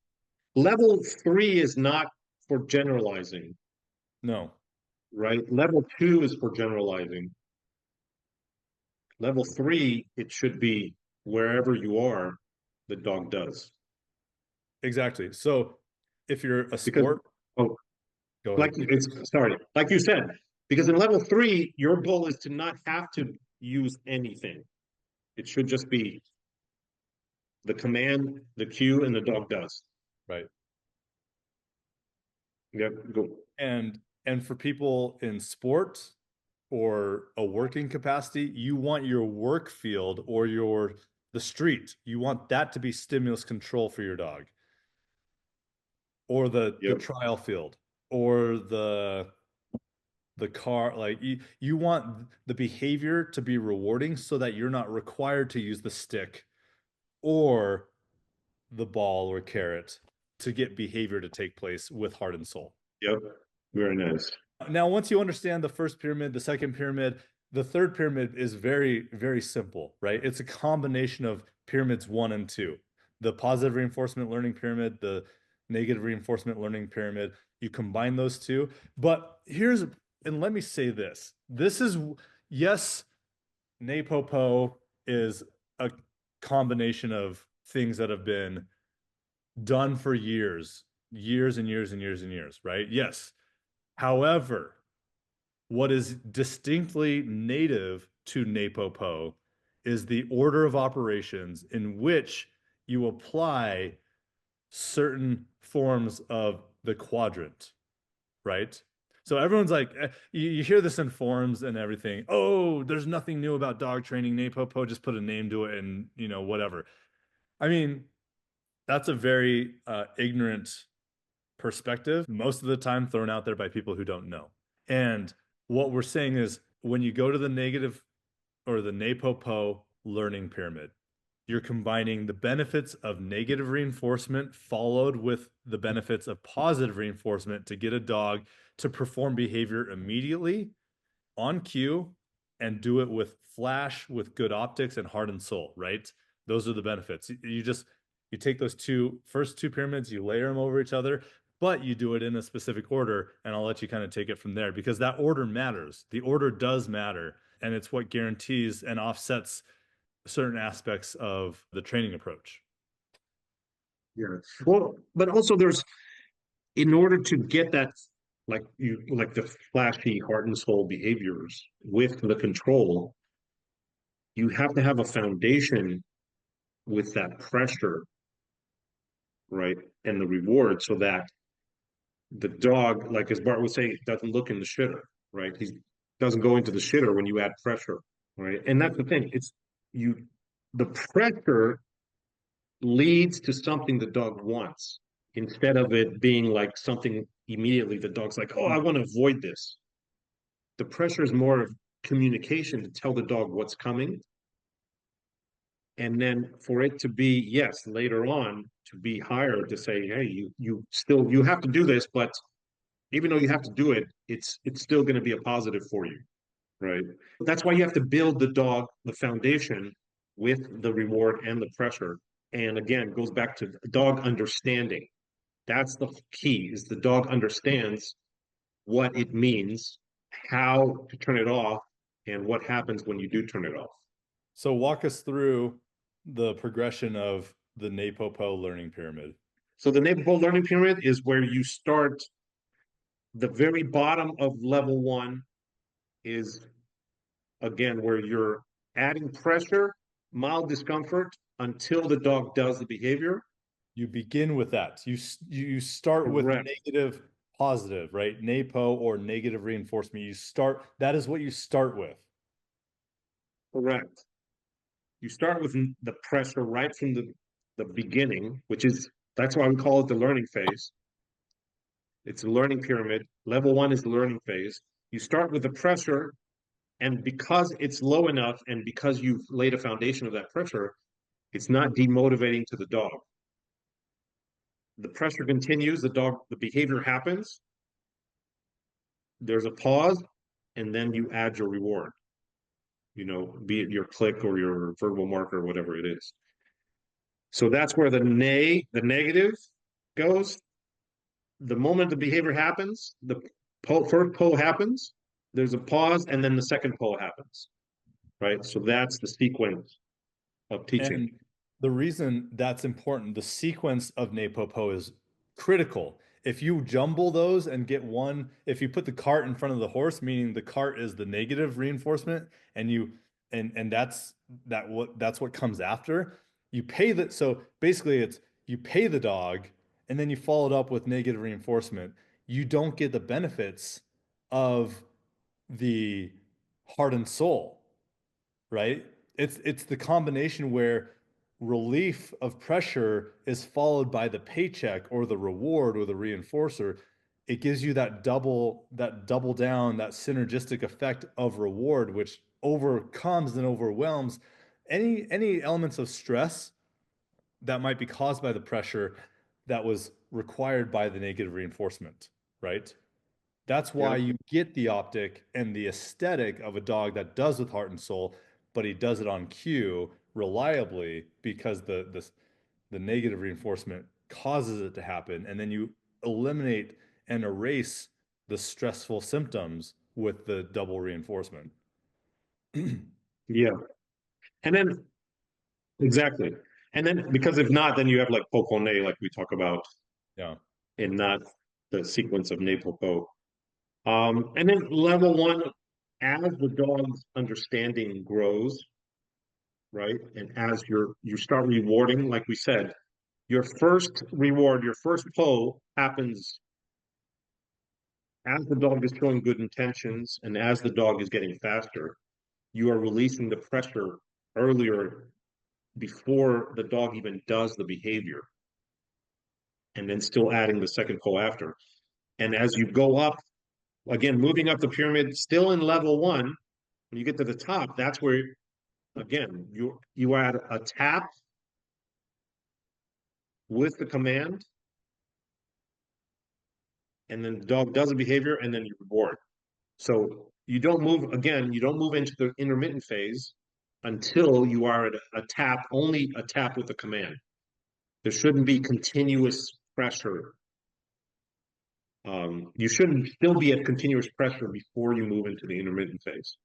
level 3 is not for generalizing, No. right? Level 2 is for generalizing. Level 3, it should be wherever you are. the dog does. Exactly. So if you're a Because, sport, oh, go like ahead. it's sorry, like you said, because in level 3, your goal is to not have to use anything. It should just be the command, the cue, and the dog does. Right. Yeah, go. And for people in sport or a working capacity, you want your work field or the street, you want that to be stimulus control for your dog, or the Yep, trial field, or the car. Like you want the behavior to be rewarding so that you're not required to use the stick or the ball or carrot to get behavior to take place with heart and soul. yep. Very nice. Now, once you understand the first pyramid, the second pyramid, the third pyramid is very, very simple, right? It's a combination of pyramids 1 and 2. The positive reinforcement learning pyramid, the negative reinforcement learning pyramid. You combine those two. But and let me say this. Yes, NePoPo is a combination of things that have been done for years, years and years and years and years, right? Yes. However, what is distinctly native to NePoPo is the order of operations in which you apply certain forms of the quadrant, right? So everyone's like, you hear this in forums and everything. Oh, there's nothing new about dog training. NePoPo, just put a name to it and, whatever. I mean, that's a very ignorant perspective, most of the time thrown out there by people who don't know. And what we're saying is when you go to the negative or the NePoPo learning pyramid, you're combining the benefits of negative reinforcement followed with the benefits of positive reinforcement to get a dog to perform behavior immediately on cue and do it with flash, with good optics and heart and soul, right? Those are the benefits. You take those first two pyramids, you layer them over each other, but you do it in a specific order, and I'll let you kind of take it from there because that order matters. The order does matter, and it's what guarantees and offsets certain aspects of the training approach. Yeah. Well, but also there's in order to get that like the flashy heart and soul behaviors with the control, you have to have a foundation with that pressure, right? And the reward so that the dog, like as Bart would say, doesn't look in the shitter, right? He doesn't go into the shitter when you add pressure, right? And that's the thing. You the pressure leads to something the dog wants instead of it being like something immediately the dog's like, oh, I want to avoid this. The pressure is more of communication to tell the dog what's coming. And then for it to be, yes, later on to be higher to say, hey, you have to do this, but even though you have to do it, it's still going to be a positive for you, right? That's why you have to build the foundation with the reward and the pressure. And again, goes back to the dog understanding. That's the key, is the dog understands what it means, how to turn it off, and what happens when you do turn it off. So walk us through the progression of the NePoPo learning pyramid. So the NePoPo learning pyramid is where you start. The very bottom of level 1 is again where you're adding pressure, mild discomfort until the dog does the behavior. You begin with that. You start with Correct. negative, positive, right? NaPo or negative reinforcement. That is what you start with. Correct. You start with the pressure right from the beginning, that's why we call it the learning phase. It's a learning pyramid. Level 1 is the learning phase. You start with the pressure, and because it's low enough and because you've laid a foundation of that pressure, it's not demotivating to the dog. The pressure continues, the behavior happens, there's a pause, and then you add your reward, be it your click or your verbal marker, whatever it is. So that's where the negative goes. The moment the behavior happens, the first pull happens, there's a pause, and then the second pull happens, right? So that's the sequence of And teaching. the reason that's important, the sequence of NePoPo is critical. If you jumble those and get one, if you put the cart in front of the horse, meaning the cart is the negative reinforcement, and you and that's what comes after, you pay the so basically it's you pay the dog and then you follow it up with negative reinforcement. You don't get the benefits of the heart and soul, right? It's the combination where relief of pressure is followed by the paycheck or the reward or the reinforcer. It gives you that double down, that synergistic effect of reward, which overcomes and overwhelms any elements of stress that might be caused by the pressure that was required by the negative reinforcement, right? That's Yeah. why you get the optic and the aesthetic of a dog that does with heart and soul, but he does it on cue reliably because the negative reinforcement causes it to happen, and then you eliminate and erase the stressful symptoms with the double reinforcement. Yeah. And then exactly. And then because if not, then you have like Pocone, like we talk about, Yeah. and not the sequence of NePoPo. And then level one, as the dog's understanding grows, right? And as you start rewarding, like we said, your first reward, your first pull happens as the dog is showing good intentions and as the dog is getting faster. You are releasing the pressure earlier before the dog even does the behavior, and then still adding the second pull after. And as you go up, again, moving up the pyramid, still in level one, when you get to the top, that's where again you add a tap with the command, and then the dog does a behavior, and then you reward. So you don't move again, you don't move into the intermittent phase until you are at a tap, only a tap with the command. There shouldn't be continuous pressure. You shouldn't still be at continuous pressure before you move into the intermittent phase.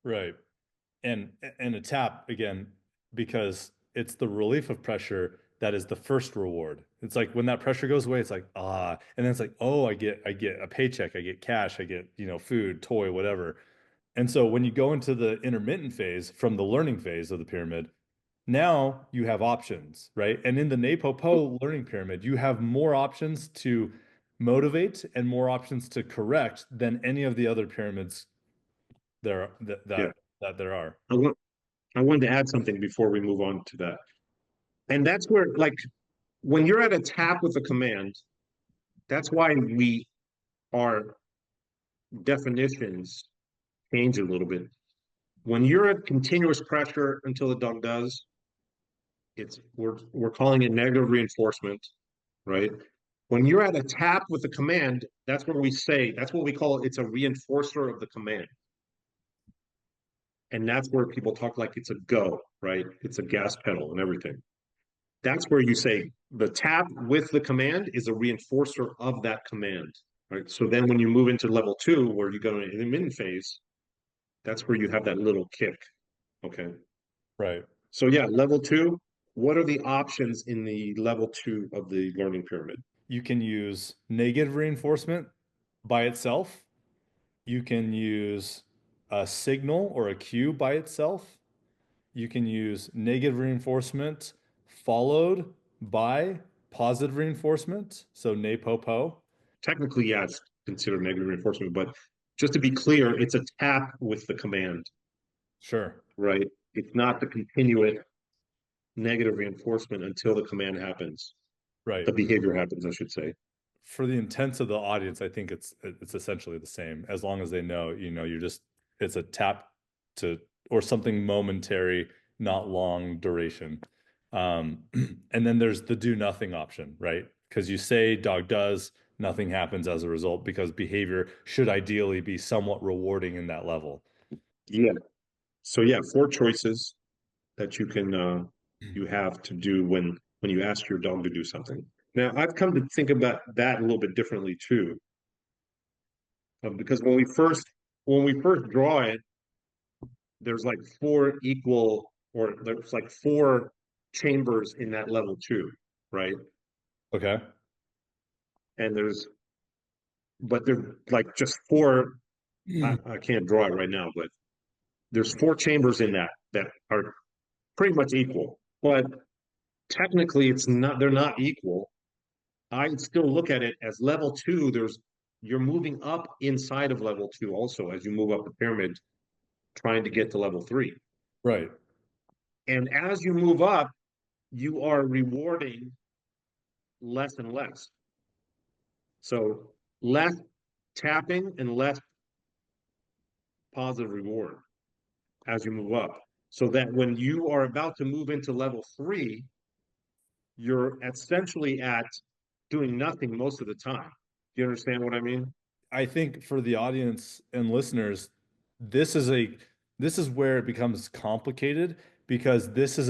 Right. And a tap again, because it's the relief of pressure that is the first reward. It's like when that pressure goes away, it's like, ah, and then it's like, oh, I get a paycheck, I get cash, I get, food, toy, whatever. And so when you go into the intermittent phase from the learning phase of the pyramid, now you have options, right? And in the NePoPo learning pyramid, you have more options to motivate and more options to correct than any of the other pyramids there Yeah. that there are. I, want, I wanted to add something before we move on to that. And that's where, like, when you're at a tap with a command, that's why our definitions change a little bit. When you're at continuous pressure until the dog does, we're calling it negative reinforcement, right? When you're at a tap with a command, that's what we call it. It's a reinforcer of the command. And that's where people talk like it's a go, right? It's a gas pedal and everything. That's where you say the tap with the command is a reinforcer of that command, right? So then when you move into level two, where you go into the intermittent phase, that's where you have that little kick. Okay. Right. So yeah, level two, what are the options in the level two of the learning pyramid? You can use negative reinforcement by itself. You can use a signal or a cue by itself. You can use negative reinforcement followed by positive reinforcement. So NePoPo. Technically, yeah, it's considered negative reinforcement, but just to be clear, it's a tap with the command, Sure. right? It's not the continuous negative reinforcement until the command happens. Right. The behavior happens, I should say. For the intents of the audience, I think it's essentially the same. As long as they know, it's a tap to or something momentary, not long duration. And then there's the do nothing option, right? Because you say dog does, nothing happens as a result because behavior should ideally be somewhat rewarding in that level. Yeah. So yeah, four choices that you have to do when you ask your dog to do something. Now, I've come to think about that a little bit differently too, because when we first draw it, there's like four equal, or there's like four. chambers in that level 2, right? Okay. And but there's like just four. I can't draw it right now, but there's four chambers in that are pretty much equal. But technically, it's not. They're not equal. I still look at it as level 2. You're moving up inside of level 2 also as you move up the pyramid, trying to get to level 3. Right. And as you move up, you are rewarding less and less. So less tapping and less positive reward as you move up. So that when you are about to move into level 3, you're essentially at doing nothing most of the time. Do you understand what I mean? I think for the audience and listeners, this is a this is where it becomes complicated because this is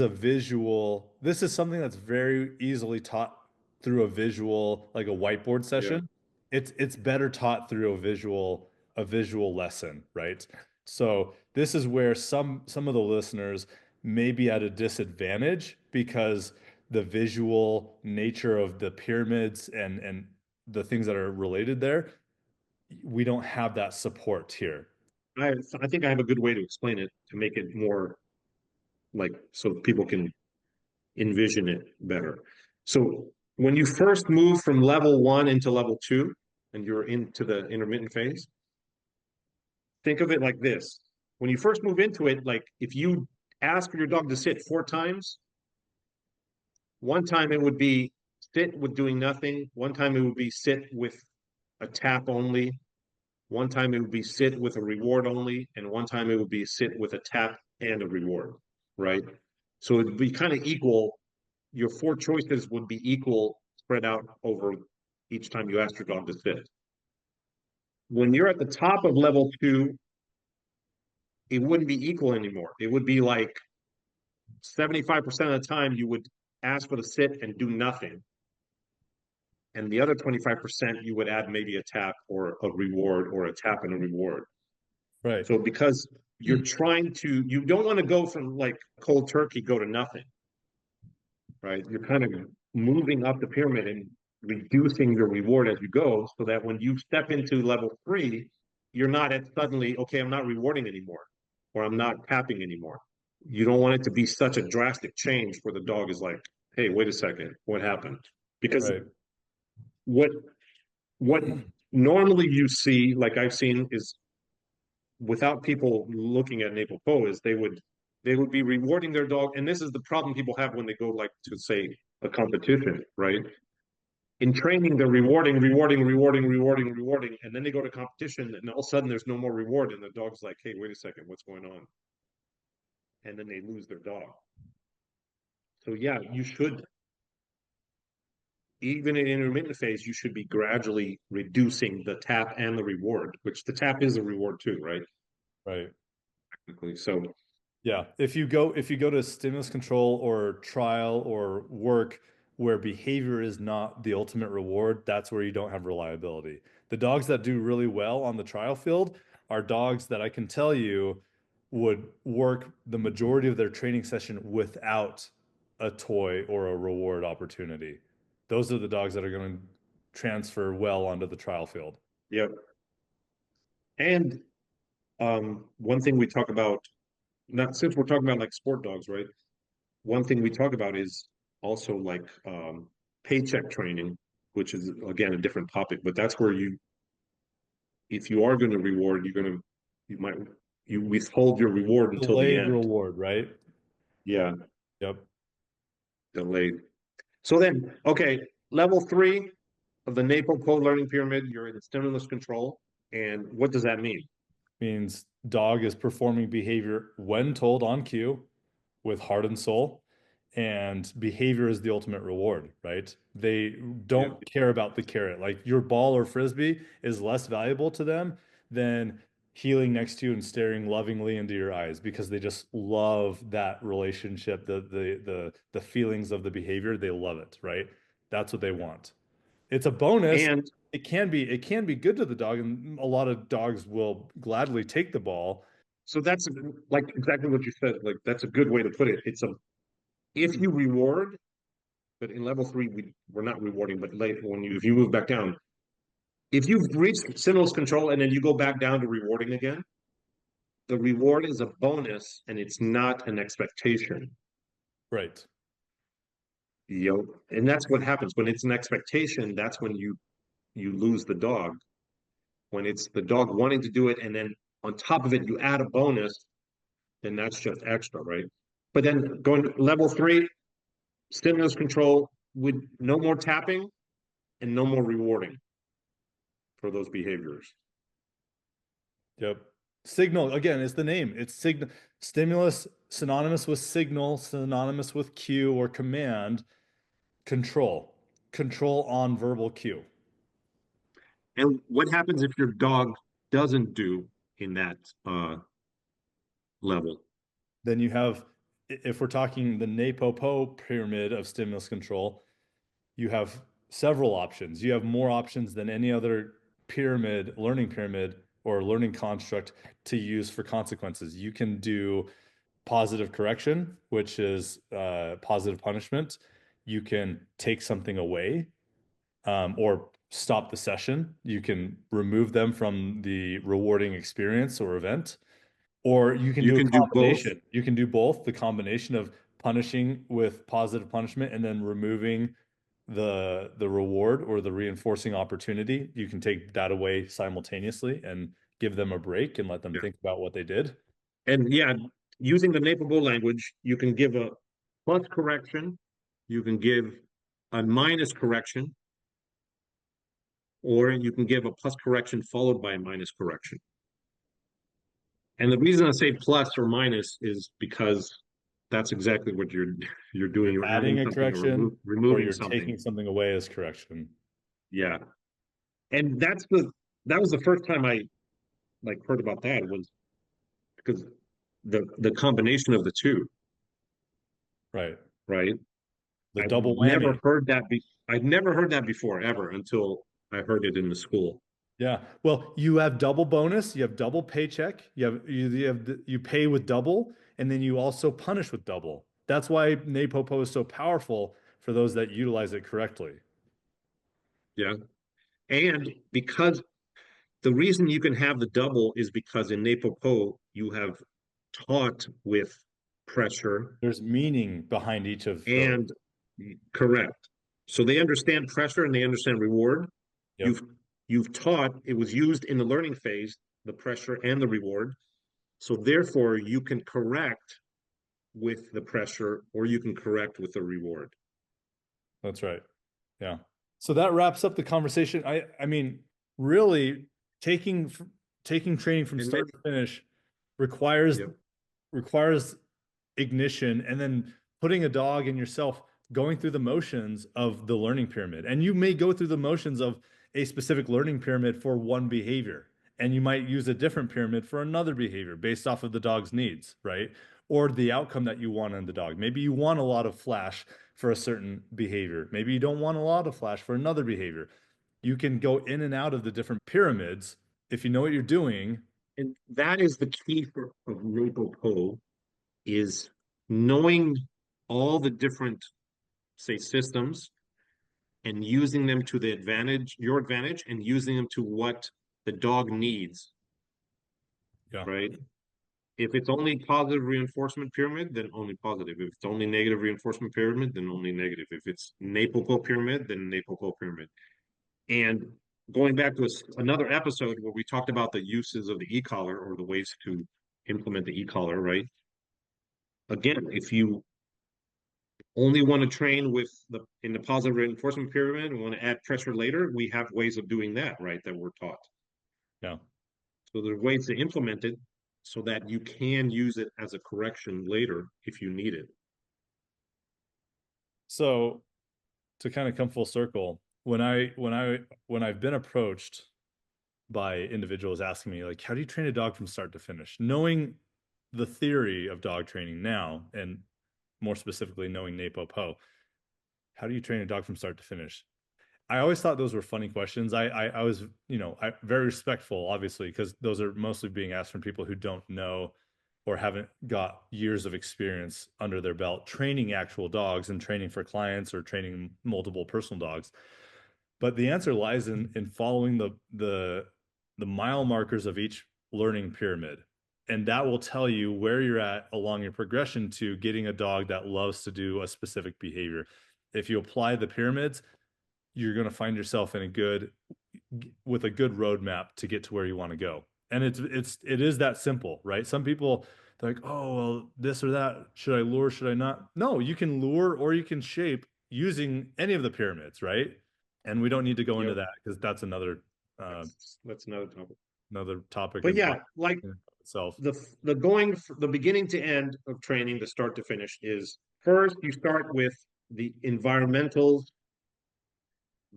something that's very easily taught through a visual, like a whiteboard Yeah. session. It's better taught through a visual lesson, right? So this is where some of the listeners may be at a disadvantage because the visual nature of the pyramids and the things that are related there, we don't have that support here. I think I have a good way to explain it to make it more like so people can envision it better. So when you first move from level 1 into level 2 and you're into the intermittent phase, think of it like this. When you first move into it, like if you ask your dog to sit 4 times, one time it would be sit with doing nothing, one time it would be sit with a tap only, one time it would be sit with a reward only, and one time it would be sit with a tap and a reward, right? So it'd be kind of equal. Your four choices would be equal spread out over each time you ask your dog to sit. When you're at the top of level 2, it wouldn't be equal anymore. It would be like 75% of the time you would ask for the sit and do nothing. And the other 25% you would add maybe a tap or a reward or a tap and a reward. Right. So because you don't want to go from like cold turkey, go to nothing, right? You're kind of moving up the pyramid and reducing your reward as you go so that when you step into level 3, you're not at suddenly, okay, I'm not rewarding anymore or I'm not tapping anymore. You don't want it to be such a drastic change where the dog is like, hey, wait a second, what happened? Because Right. what what normally you see, like I've seen, is without people looking at NePoPo, is they would be rewarding their dog, and this is the problem people have when they go like to say a competition, right? In training, they're rewarding, and then they go to competition, and all of a sudden there's no more reward, and the dog's like, "Hey, wait a second, what's going on?" And then they lose their dog. So yeah, you should even in intermittent phase, you should be gradually reducing the tap and the reward, which the tap is a reward too, right? Right. So Yeah. If you go to stimulus control or trial or work where behavior is not the ultimate reward, that's where you don't have reliability. The dogs that do really well on the trial field are dogs that I can tell you would work the majority of their training session without a toy or a reward opportunity. Those are the dogs that are going to transfer well onto the trial field. yeah, and one thing we talk about, not since we're talking about like sport dogs, right? One thing we talk about is also like paycheck training, which is again a different topic, but that's where if you are going to reward, you might, you withhold your reward until the Delayed end. reward, right? Yeah, Yep. delayed. So then, okay, level 3 of the NaPoPo learning pyramid, you're in stimulus control. And what does that mean? Means dog is performing behavior when told on cue with heart and soul, and behavior is the ultimate reward, right? They Yeah. don't care about the carrot. Like your ball or frisbee is less valuable to them than heeling next to you and staring lovingly into your eyes because they just love that relationship, the feelings of the behavior. They love it, right? That's what they want. It's a bonus. And It can be good to the dog, and a lot of dogs will gladly take the ball. so that's like exactly what you said. Like that's a good way to put it. If you reward, but in level three, we're not rewarding, but later if you move back down, if you've reached stimulus control and then you go back down to rewarding again, the reward is a bonus and it's not an expectation. Right. And that's what happens when it's an expectation. That's when you lose the dog. When it's the dog wanting to do it, and then on top of it you add a bonus, then that's just extra, right? But then going level three, stimulus control with no more tapping and no more rewarding for those behaviors. Yep. Signal, again, is the name. It's signal stimulus synonymous with signal, synonymous with cue or command, control. Control on verbal cue. And what happens if your dog doesn't do in that level? Then you have, if we're talking the NePoPo pyramid of stimulus control, you have several options. You have more options than any other learning pyramid or learning construct to use for consequences. You can do positive correction, which is positive punishment. You can take something away, or stop the session. You can remove them from the rewarding experience or event, or you can You do a can do both. combination. You can do both, the combination of punishing with positive punishment and then removing the reward or the reinforcing opportunity. You can take that away simultaneously and give them a break and let them Yeah. think about what they did. And yeah, using the NaPoPo language, you can give a plus correction, you can give a minus correction, or you can give a plus correction followed by a minus correction. And the reason I say plus or minus is because that's exactly what you're doing. You're You're adding adding a something or correction or removing you're something. taking something away as correction. Yeah. And that was the first time I like heard about that was because the combination of the two, Right. right? The I've double never whammy. heard I've never heard that before ever until I heard it in the school. Yeah. Well, you have double bonus, you have double paycheck, you pay with double, and then you also punish with double. That's why NaPoPo is so powerful for those that utilize it correctly. Yeah. And because the reason you can have the double is because in NaPoPo you have taught with pressure There's meaning behind each of those. and correct. So they understand pressure and they understand reward. Yep. You've you've taught it was used in the learning phase, the pressure and the reward. So therefore you can correct with the pressure or you can correct with the reward. That's right. Yeah. So that wraps up the conversation. I mean, really taking taking training from And start then, to finish requires yep. requires ignition and then putting a dog and yourself going through the motions of the learning pyramid. And you may go through the motions of a specific learning pyramid for one behavior, and you might use a different pyramid for another behavior based off of the dog's needs, right? Or the outcome that you want in the dog. Maybe you want a lot of flash for a certain behavior. Maybe you don't want a lot of flash for another behavior. You can go in and out of the different pyramids if you know what you're doing. And that is the key of NaPoPo is knowing all the different, say, systems and using them to your advantage, and using them to what the dog needs, Yeah, right? If it's only positive reinforcement pyramid, then only positive. If it's only negative reinforcement pyramid, then only negative. If it's NaPoPo pyramid, then NaPoPo pyramid. And going back to another episode where we talked about the uses of the e-collar or the ways to implement the e-collar, right? Again, if you only want to train with in the positive reinforcement pyramid and want to add pressure later, we have ways of doing that, right? That we're taught. yeah. So there's ways to implement it so that you can use it as a correction later if you need it. So to kind of come full circle, when I've been approached by individuals asking me like, how do you train a dog from start to finish? Knowing the theory of dog training now, and more specifically knowing NaPoPo, how do you train a dog from start to finish? I always thought those were funny questions. I was, very respectful, obviously, because those are mostly being asked from people who don't know or haven't got years of experience under their belt training actual dogs and training for clients or training multiple personal dogs. But the answer lies in following the mile markers of each learning pyramid. And that will tell you where you're at along your progression to getting a dog that loves to do a specific behavior. If you apply the pyramids, you're going to find yourself with a good roadmap to get to where you want to go. And it is that simple, right? Some people, they're like, oh, well, this or that. Should I lure? Should I not? No, you can lure or you can shape using any of the pyramids, right? And we don't need to go into Yep. that because that's That's another topic. another topic But in yeah, like itself. the beginning to end of training, the start to finish is first you start with the environmentals,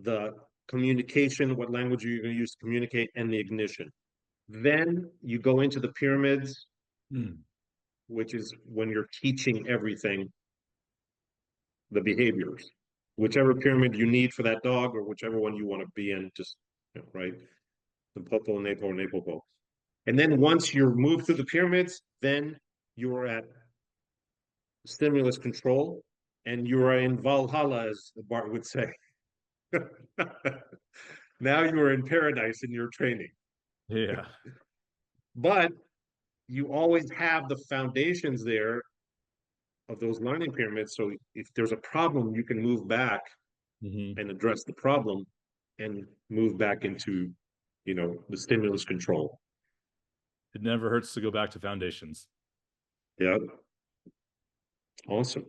the communication, what language you're going to use to communicate, and the ignition. Then you go into the pyramids, which is when you're teaching everything, the behaviors, whichever pyramid you need for that dog, or whichever one you want to be in, just right, the popo, napo, napopo. And then once you're moved through the pyramids, then you're at stimulus control, and you are in Valhalla, as Bart would say. Now you are in paradise in your training. Yeah. But you always have the foundations there of those learning pyramids. So if there's a problem, you can move back and address the problem and move back into, the stimulus control. It never hurts to go back to foundations. Yeah. Awesome.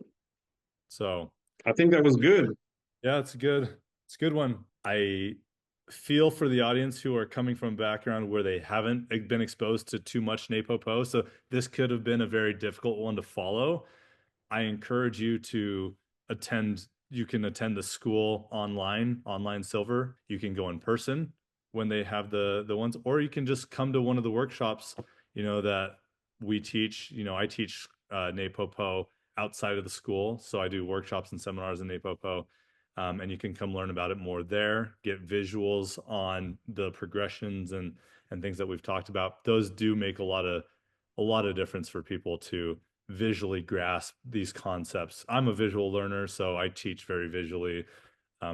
So I think that was good. yeah, it's good. It's a good one. I feel for the audience who are coming from a background where they haven't been exposed to too much NePoPo. So this could have been a very difficult one to follow. I encourage you to attend. You can attend the school online silver. You can go in person when they have the ones, or you can just come to one of the workshops, that we teach. I teach NePoPo outside of the school. So I do workshops and seminars in NePoPo. And you can come learn about it more there, get visuals on the progressions and things that we've talked about. Those do make a lot of difference for people to visually grasp these concepts. I'm a visual learner, so I teach very visually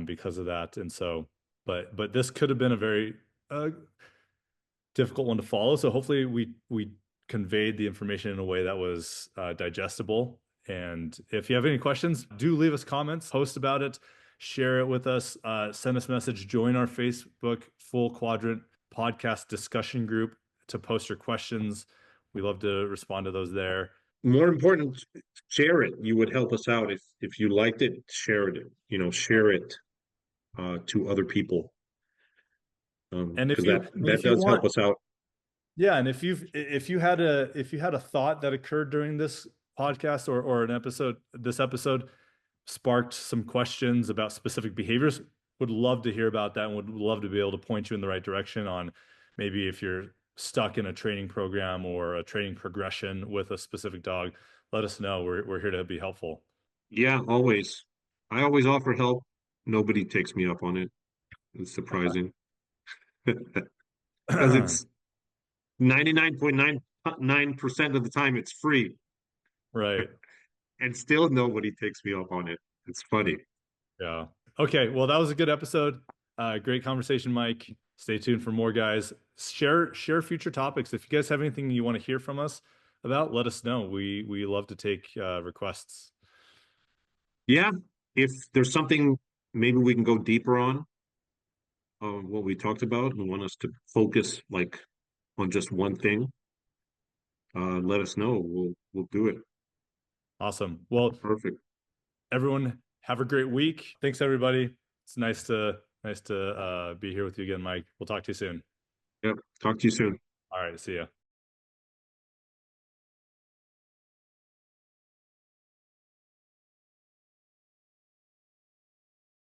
because of that. And so, but this could have been a very difficult one to follow. So hopefully we conveyed the information in a way that was digestible. And if you have any questions, do leave us comments, post about it, share it with us, send us a message, join our Facebook Full Quadrant podcast discussion group to post your questions. We love to respond to those there. More important, share it. You would help us out if you liked it. Share it. Share it to other people. And because that does help us out. Yeah, and if you had a thought that occurred during this podcast or this episode sparked some questions about specific behaviors, would love to hear about that and would love to be able to point you in the right direction on maybe if you're stuck in a training program or a training progression with a specific dog, let us know. We're here to be helpful. Yeah, always. I always offer help. Nobody takes me up on it. It's surprising. Because it's 99.99% of the time it's free. Right. And still nobody takes me up on it. It's funny. Yeah. Okay. Well, that was a good episode. Great conversation, Mike. Stay tuned for more, guys. Share future topics. If you guys have anything you want to hear from us about, let us know. We love to take requests. Yeah. If there's something maybe we can go deeper on what we talked about and want us to focus like on just one thing, let us know. We'll do it. Awesome. Well, perfect. Everyone have a great week. Thanks, everybody. It's nice to be here with you again, Mike. We'll talk to you soon. Yep. Talk to you soon. All right. See ya.